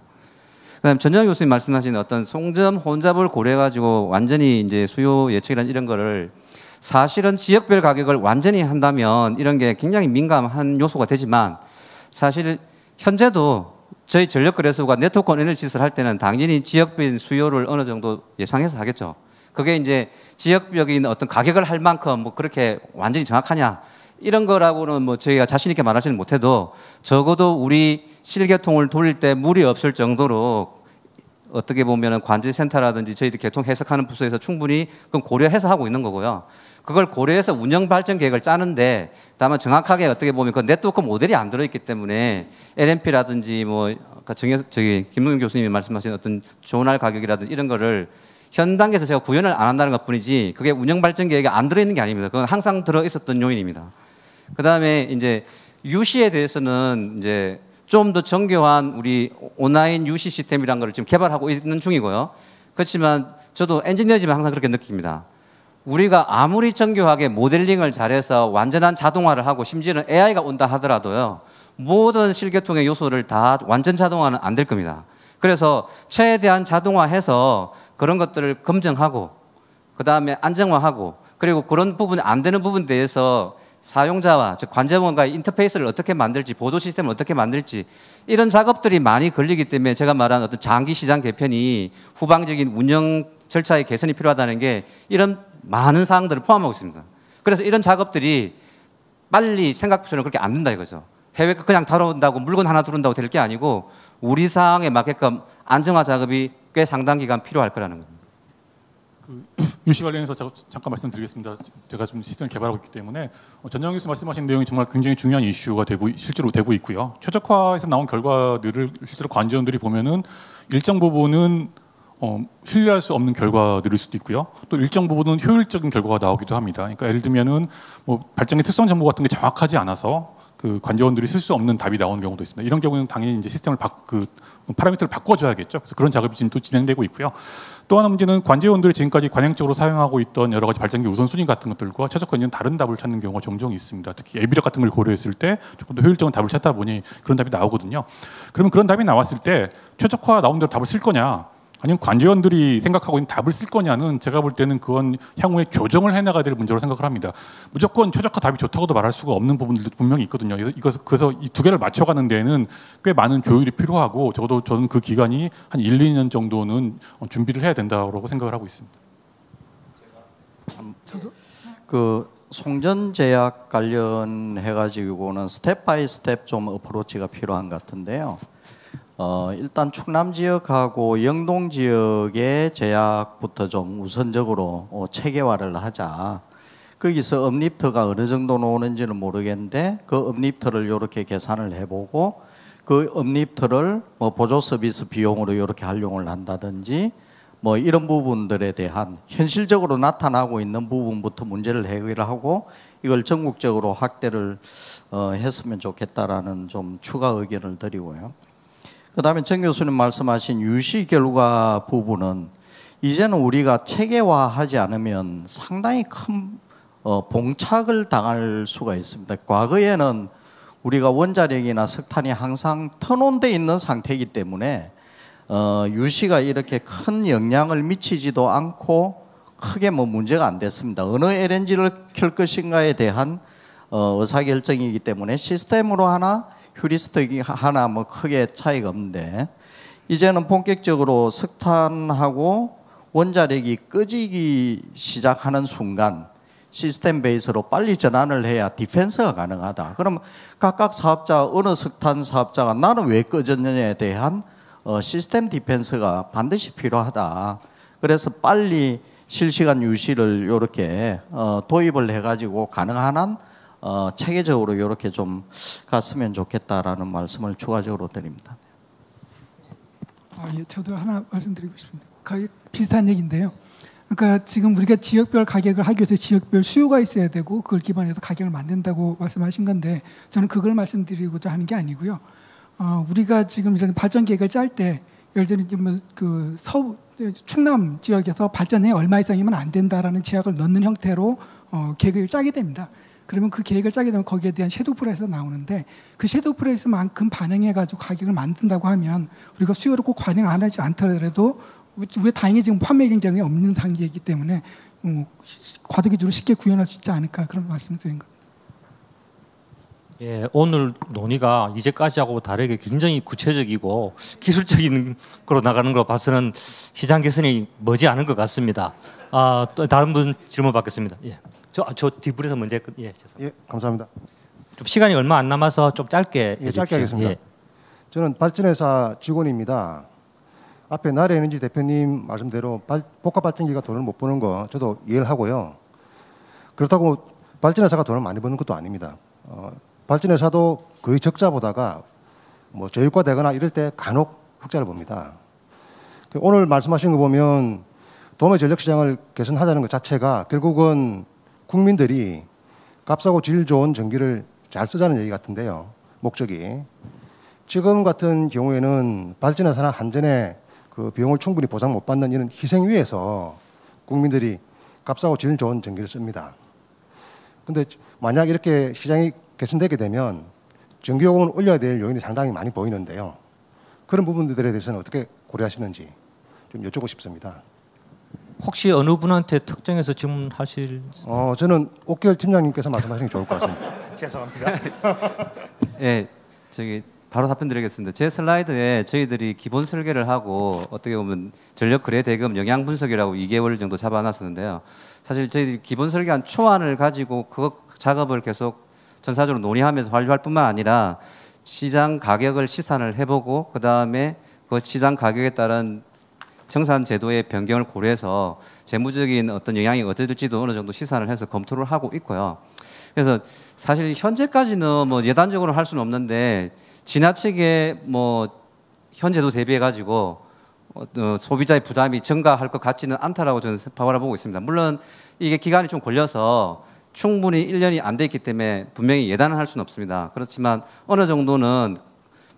그다음 전정 교수님 말씀하신 어떤 송전 혼잡을 고려해가지고 완전히 이제 수요 예측이란 이런 거를 사실은 지역별 가격을 완전히 한다면 이런 게 굉장히 민감한 요소가 되지만, 사실 현재도 저희 전력거래소가 네트워크 에너지를 할 때는 당연히 지역별 수요를 어느 정도 예상해서 하겠죠. 그게 이제 지역적인 어떤 가격을 할 만큼 뭐 그렇게 완전히 정확하냐 이런 거라고는 뭐 저희가 자신 있게 말하지는 못해도 적어도 우리 실개통을 돌릴 때 무리 없을 정도로 어떻게 보면은 관제센터라든지 저희들 개통 해석하는 부서에서 충분히 그건 고려해서 하고 있는 거고요. 그걸 고려해서 운영 발전 계획을 짜는데 다만 정확하게 어떻게 보면 그 네트워크 모델이 안 들어있기 때문에 LNP라든지 뭐 저기 김동현 교수님이 말씀하신 어떤 조날 가격이라든지 이런 거를 현 단계에서 제가 구현을 안 한다는 것 뿐이지 그게 운영 발전 계획에 안 들어있는 게 아닙니다. 그건 항상 들어있었던 요인입니다. 그 다음에 이제 유시에 대해서는 이제 좀 더 정교한 우리 온라인 유시 시스템이라는 걸 지금 개발하고 있는 중이고요. 그렇지만 저도 엔지니어지만 항상 그렇게 느낍니다. 우리가 아무리 정교하게 모델링을 잘해서 완전한 자동화를 하고 심지어는 AI가 온다 하더라도요, 모든 실개통의 요소를 다 완전 자동화는 안 될 겁니다. 그래서 최대한 자동화해서 그런 것들을 검증하고 그 다음에 안정화하고, 그리고 그런 부분이 안 되는 부분에 대해서 사용자와 즉 관제원과의 인터페이스를 어떻게 만들지, 보조 시스템을 어떻게 만들지, 이런 작업들이 많이 걸리기 때문에 제가 말한 어떤 장기 시장 개편이 후방적인 운영 절차의 개선이 필요하다는 게 이런 많은 사항들을 포함하고 있습니다. 그래서 이런 작업들이 빨리 생각처럼 그렇게 안 된다 이거죠. 해외 그냥 다뤄온다고 물건 하나 들어온다고 될 게 아니고 우리 상황에 맞게끔 안정화 작업이 꽤 상당 기간 필요할 거라는 겁니다. 유시 관련해서 잠깐 말씀드리겠습니다. 제가 좀 시스템을 개발하고 있기 때문에 전정 교수 말씀하신 내용이 정말 굉장히 중요한 이슈가 실제로 되고 있고요. 최적화에서 나온 결과들을 실제로 관제원들이 보면은 일정 부분은 신뢰할 수 없는 결과들일 수도 있고요. 또 일정 부분은 효율적인 결과가 나오기도 합니다. 그러니까 예를 들면은 뭐 발전기 특성 정보 같은 게 정확하지 않아서 그 관제원들이 쓸 수 없는 답이 나오는 경우도 있습니다. 이런 경우는 당연히 이제 시스템을 파라미터를 바꿔줘야겠죠. 그래서 그런 작업이 지금 또 진행되고 있고요. 또 하나 문제는 관제원들이 지금까지 관행적으로 사용하고 있던 여러 가지 발전기 우선순위 같은 것들과 최적화는 다른 답을 찾는 경우가 종종 있습니다. 특히 예비력 같은 걸 고려했을 때 조금 더 효율적인 답을 찾다 보니 그런 답이 나오거든요. 그러면 그런 답이 나왔을 때 최적화 나온 대로 답을 쓸 거냐, 아니면 관제원들이 생각하고 있는 답을 쓸 거냐는 제가 볼 때는 그건 향후에 교정을 해나가야 될 문제로 생각을 합니다. 무조건 최적화 답이 좋다고도 말할 수가 없는 부분들도 분명히 있거든요. 그래서 이 두 개를 맞춰가는 데에는 꽤 많은 조율이 필요하고 적어도 저는 그 기간이 한 1, 2년 정도는 준비를 해야 된다고 생각을 하고 있습니다. 그 송전제약 관련해가지고는 스텝 바이 스텝 좀 어프로치가 필요한 것 같은데요. 일단 충남 지역하고 영동 지역의 제약부터 좀 우선적으로 체계화를 하자. 거기서 업리프트가 어느 정도 나오는지는 모르겠는데 그 업리프트를 이렇게 계산을 해보고 그 업리프트를 뭐 보조 서비스 비용으로 이렇게 활용을 한다든지 뭐 이런 부분들에 대한 현실적으로 나타나고 있는 부분부터 문제를 해결하고 이걸 전국적으로 확대를 했으면 좋겠다라는 좀 추가 의견을 드리고요. 그다음에 정 교수님 말씀하신 유시 결과 부분은 이제는 우리가 체계화하지 않으면 상당히 큰 봉착을 당할 수가 있습니다. 과거에는 우리가 원자력이나 석탄이 항상 터놓돼 있는 상태이기 때문에 유시가 이렇게 큰 영향을 미치지도 않고 크게 뭐 문제가 안 됐습니다. 어느 LNG를 켤 것인가에 대한 의사결정이기 때문에 시스템으로 하나 휴리스틱이 하나 뭐 크게 차이가 없는데 이제는 본격적으로 석탄하고 원자력이 꺼지기 시작하는 순간 시스템 베이스로 빨리 전환을 해야 디펜스가 가능하다. 그럼 각각 사업자 어느 석탄 사업자가 나는 왜 꺼졌느냐에 대한 시스템 디펜스가 반드시 필요하다. 그래서 빨리 실시간 유시를 이렇게 도입을 해가지고 가능한 한 체계적으로 이렇게 좀 갔으면 좋겠다라는 말씀을 추가적으로 드립니다. 예, 저도 하나 말씀드리고 싶습니다. 거의 비슷한 얘기인데요. 그러니까 지금 우리가 지역별 가격을 하기 위해서 지역별 수요가 있어야 되고 그걸 기반해서 가격을 만든다고 말씀하신 건데 저는 그걸 말씀드리고자 하는 게 아니고요. 우리가 지금 이런 발전 계획을 짤 때 예를 들면 그 충남 지역에서 발전에 얼마 이상이면 안 된다라는 제약을 넣는 형태로 계획을 짜게 됩니다. 그러면 그 계획을 짜게 되면 거기에 대한 섀도우 프라이스가 나오는데 그 섀도우 프라이스만큼 반영해가지고 가격을 만든다고 하면 우리가 수요를 꼭 반영 안 하지 않더라도 우리가 다행히 지금 판매 경쟁이 없는 상태이기 때문에 과도기준으로 쉽게 구현할 수 있지 않을까 그런 말씀을 드린 겁니다. 예, 오늘 논의가 이제까지하고 다르게 굉장히 구체적이고 기술적인 거로 나가는 걸 봐서는 시장 개선이 머지않은 것 같습니다. 또 다른 분 질문 받겠습니다. 예, 저 뒷불에서 먼저 예, 죄송합니다. 예, 감사합니다. 좀 시간이 얼마 안 남아서 좀 짧게 예, 짧게 하겠습니다. 예. 저는 발전회사 직원입니다. 앞에 나래에너지 대표님 말씀대로 복합 발전기가 돈을 못 버는 거 저도 이해를 하고요. 그렇다고 발전회사가 돈을 많이 버는 것도 아닙니다. 발전회사도 거의 적자 보다가 뭐 저유가되거나 이럴 때 간혹 흑자를 봅니다. 오늘 말씀하신 거 보면 도매 전력 시장을 개선하자는 것 자체가 결국은 국민들이 값싸고 질 좋은 전기를 잘 쓰자는 얘기 같은데요. 목적이 지금 같은 경우에는 발전회사나 한전에 그 비용을 충분히 보상 못 받는 이런 희생 위에서 국민들이 값싸고 질 좋은 전기를 씁니다. 근데 만약 이렇게 시장이 개선되게 되면 전기요금을 올려야 될 요인이 상당히 많이 보이는데요. 그런 부분들에 대해서는 어떻게 고려하시는지 좀 여쭙고 싶습니다. 혹시 어느 분한테 특정해서 질문하실? 저는 옥결 팀장님께서 말씀하시는 게 좋을 것 같습니다. 죄송합니다. 예, 바로 답변드리겠습니다. 제 슬라이드에 저희들이 기본 설계를 하고 어떻게 보면 전력 거래 대금 영향 분석이라고 2개월 정도 잡아놨었는데요. 사실 저희들이 기본 설계한 초안을 가지고 그 작업을 계속 전사적으로 논의하면서 완료할 뿐만 아니라 시장 가격을 시산을 해보고 그 다음에 그 시장 가격에 따른 정산 제도의 변경을 고려해서 재무적인 어떤 영향이 어떨지도 어느 정도 시산을 해서 검토를 하고 있고요. 그래서 사실 현재까지는 뭐 예단적으로 할 수는 없는데 지나치게 뭐 현재도 대비해 가지고 소비자의 부담이 증가할 것 같지는 않다라고 저는 바라보고 있습니다. 물론 이게 기간이 좀 걸려서 충분히 1년이 안 돼 있기 때문에 분명히 예단을 할 수는 없습니다. 그렇지만 어느 정도는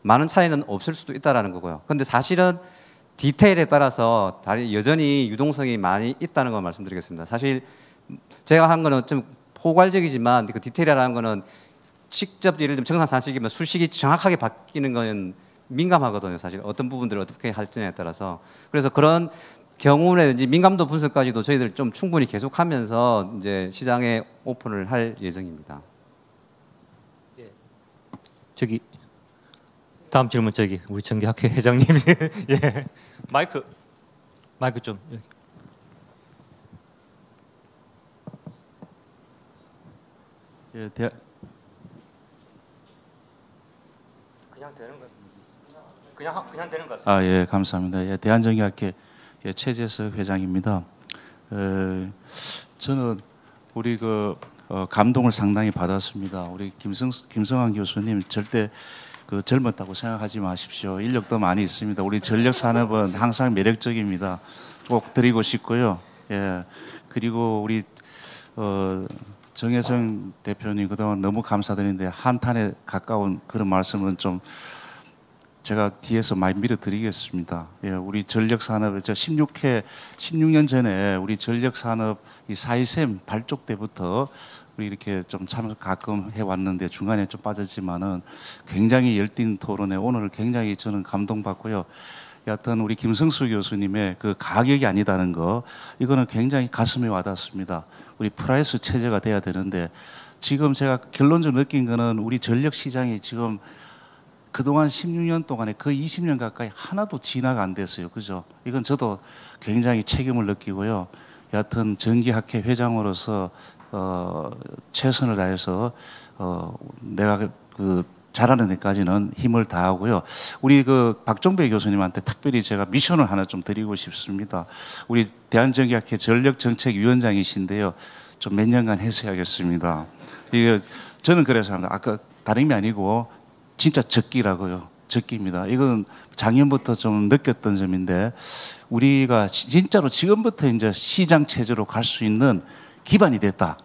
많은 차이는 없을 수도 있다라는 거고요. 근데 사실은 디테일에 따라서 여전히 유동성이 많이 있다는 걸 말씀드리겠습니다. 사실 제가 한 거는 좀 포괄적이지만 그 디테일이라는 거는 직접 예를 들면 정산 산식이면 수식이 정확하게 바뀌는 건 민감하거든요. 사실 어떤 부분들을 어떻게 할지에 따라서. 그래서 그런 경우라든지 민감도 분석까지도 저희들 좀 충분히 계속하면서 이제 시장에 오픈을 할 예정입니다. 예. 저기 다음 질문 우리 전기학회 회장님 예. 마이크 좀 여기. 예, 그냥 되는 거 그냥 되는 것 같습니다. 예, 감사합니다. 예, 대한전기학회 최재석 회장입니다. 저는 우리 감동을 상당히 받았습니다. 우리 김성환 교수님 절대 젊었다고 생각하지 마십시오. 인력도 많이 있습니다. 우리 전력 산업은 항상 매력적입니다. 꼭 드리고 싶고요. 예, 그리고 우리 정혜성 대표님 그동안 너무 감사드리는데 한탄에 가까운 그런 말씀은 좀 제가 뒤에서 많이 밀어드리겠습니다. 예, 우리 전력산업, 16년 전에 우리 전력산업 이 사이샘 발족 때부터 우리 이렇게 좀 참석 가끔 해왔는데 중간에 좀 빠졌지만은 굉장히 열띤 토론에 오늘 굉장히 저는 감동받고요. 여하튼 우리 김성수 교수님의 그 가격이 아니다는 거 이거는 굉장히 가슴에 와닿습니다. 우리 프라이스 체제가 돼야 되는데 지금 제가 결론적으로 느낀 거는 우리 전력 시장이 지금 그동안 16년 동안에 거의 20년 가까이 하나도 진화가 안 됐어요. 그죠? 이건 저도 굉장히 책임을 느끼고요. 여하튼 전기학회 회장으로서 최선을 다해서 내가 그 잘하는 데까지는 힘을 다하고요. 우리 그 박종배 교수님한테 특별히 제가 미션을 하나 좀 드리고 싶습니다. 우리 대한전기학회 전력정책위원장이신데요. 좀 몇 년간 해서야겠습니다. 이게 저는 그래서 합니다. 아까 다름이 아니고 진짜 적기라고요. 적기입니다. 이건 작년부터 좀 느꼈던 점인데 우리가 진짜로 지금부터 이제 시장 체제로 갈 수 있는 기반이 됐다.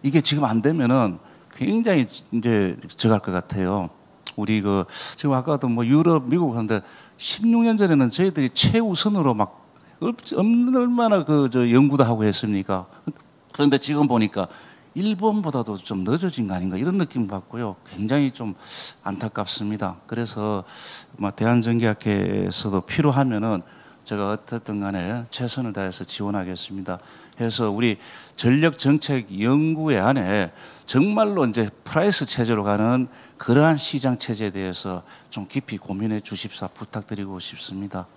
이게 지금 안 되면은 굉장히 이제 저갈 것 같아요. 우리 그 지금 아까도 뭐 유럽, 미국 하는데 16년 전에는 저희들이 최우선으로 막 얼마나 그 저 연구도 하고 했습니까? 그런데 지금 보니까 일본보다도 좀 늦어진 거 아닌가 이런 느낌 받고요. 굉장히 좀 안타깝습니다. 그래서 대한전기학회에서도 필요하면은 제가 어떻든 간에 최선을 다해서 지원하겠습니다. 해서 우리 전력정책연구회 안에 정말로 이제 프라이스 체제로 가는 그러한 시장 체제에 대해서 좀 깊이 고민해 주십사 부탁드리고 싶습니다.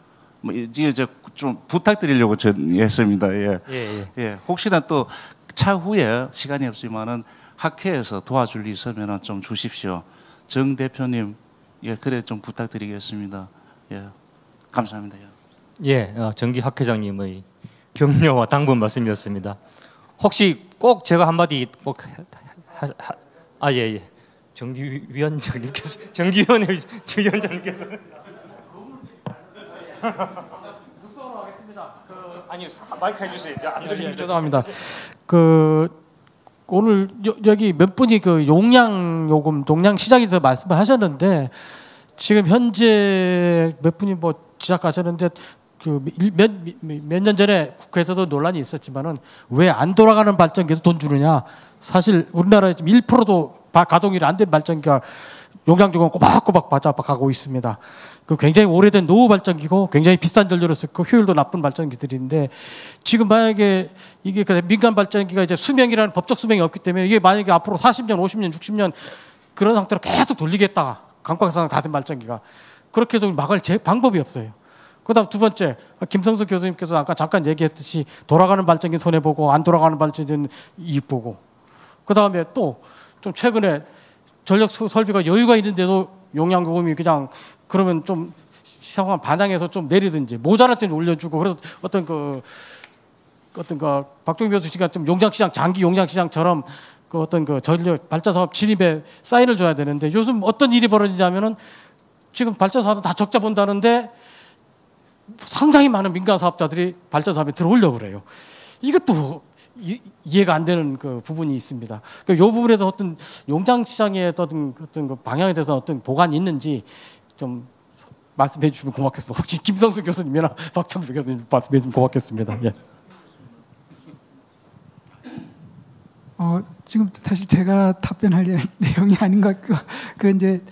뭐 이제 좀 부탁드리려고 했습니다. 예. 예. 혹시나 또 차후에 시간이 없지만은 학회에서 도와줄 일 있으면 좀 주십시오. 정 대표님, 예, 그래 좀 부탁드리겠습니다. 예, 감사합니다. 예, 정기 학회장님의 격려와 당부 말씀이었습니다. 혹시 꼭 제가 한마디 꼭 예. 정기위원장님께서 정기위원회 위원장님께서 묵성으로 하겠습니다. 아니요, 마이크 해주세요. 안 들리죠. 죄송합니다. 오늘 여기 몇 분이 그 용량 시장에 대해서 말씀하셨는데 지금 현재 몇 분이 뭐 지적하셨는데 몇 년 전에 국회에서도 논란이 있었지만은 왜 안 돌아가는 발전기에서 돈 주느냐? 사실 우리나라에 지금 1%도 가동률이 안 된 발전기가 용량적으로 꼬박꼬박 가고 있습니다. 그 굉장히 오래된 노후 발전기고 굉장히 비싼 전류를 쓰고 효율도 나쁜 발전기들인데 지금 만약에 이게 민간 발전기가 이제 수명이라는 법적 수명이 없기 때문에 이게 만약에 앞으로 40년, 50년, 60년 그런 상태로 계속 돌리겠다. 강박상 다 된 발전기가 그렇게 해서 막을 방법이 없어요. 그다음 두 번째 김성수 교수님께서 아까 잠깐 얘기했듯이 돌아가는 발전기 손해 보고 안 돌아가는 발전기는 이익 보고 그다음에 또 좀 최근에 전력 설비가 여유가 있는데도 용량 요금이 그냥 그러면 좀 시장만 반영해서 좀 내리든지 모자랄 때는 올려주고 그래서 어떤 그 박종희 교수씨가 좀 용량시장 장기 용량시장처럼 그 어떤 그 전력 발전 사업 진입에 사인을 줘야 되는데 요즘 어떤 일이 벌어지냐면은 지금 발전 사업은 다 적자 본다는데 상당히 많은 민간 사업자들이 발전 사업에 들어오려고 그래요. 이것도 이해가 안 되는 그 부분이 있습니다. 이 부분에서 어떤 용량 시장의 어떤 그 방향에 대해서 어떤 보관이 있는지 좀 말씀해 주시면 고맙겠습니다. 혹시 김성수 교수님이나 박정배 교수님 말씀해 주시면 고맙겠습니다. 예. 지금 사실 제가 답변할 내용이 아닌 것 같고 이제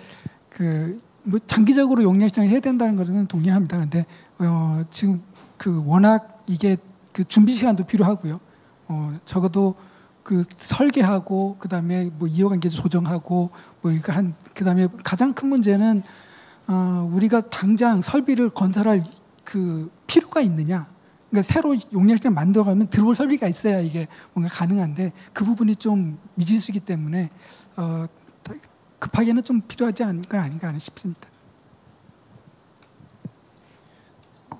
뭐 장기적으로 용량 시장을 해야 된다는 것은 동의합니다. 근데 지금 워낙 이게 준비 시간도 필요하고요. 적어도 설계하고 그다음에 뭐 이해관계 조정하고 뭐 이거 그다음에 가장 큰 문제는 우리가 당장 설비를 건설할 필요가 있느냐. 그러니까 새로 용량시장 만들어가면 들어올 설비가 있어야 이게 뭔가 가능한데 그 부분이 좀 미지수이기 때문에 급하게는 좀 필요하지 않은 건 아닌가 싶습니다.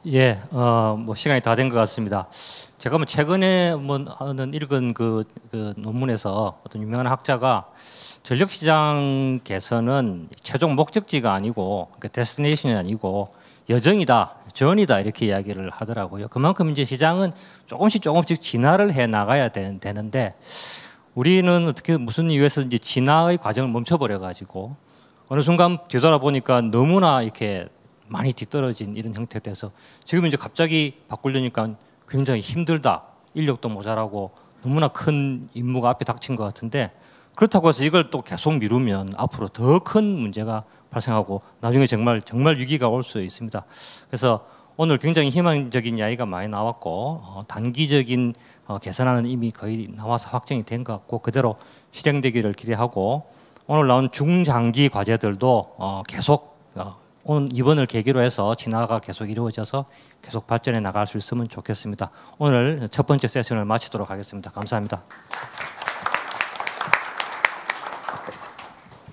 예, 뭐 시간이 다 된 것 같습니다. 제가 뭐 최근에 읽은 그 논문에서 어떤 유명한 학자가 전력시장 개선은 최종 목적지가 아니고 데스티네이션이 아니고 여정이다, 전이다 이렇게 이야기를 하더라고요. 그만큼 이제 시장은 조금씩 진화를 해 나가야 되는데 우리는 어떻게 무슨 이유에서인지 진화의 과정을 멈춰버려 가지고 어느 순간 뒤돌아보니까 너무나 이렇게 많이 뒤떨어진 이런 형태가 돼서 지금 이제 갑자기 바꾸려니까 굉장히 힘들다. 인력도 모자라고 너무나 큰 임무가 앞에 닥친 것 같은데 그렇다고 해서 이걸 또 계속 미루면 앞으로 더 큰 문제가 발생하고 나중에 정말 위기가 올 수 있습니다. 그래서 오늘 굉장히 희망적인 이야기가 많이 나왔고 단기적인 개선안은 이미 거의 나와서 확정이 된 것 같고 그대로 실행되기를 기대하고 오늘 나온 중장기 과제들도 계속 오늘 이번을 계기로 해서 진화가 계속 이루어져서 계속 발전해 나갈 수 있으면 좋겠습니다. 오늘 첫 번째 세션을 마치도록 하겠습니다. 감사합니다.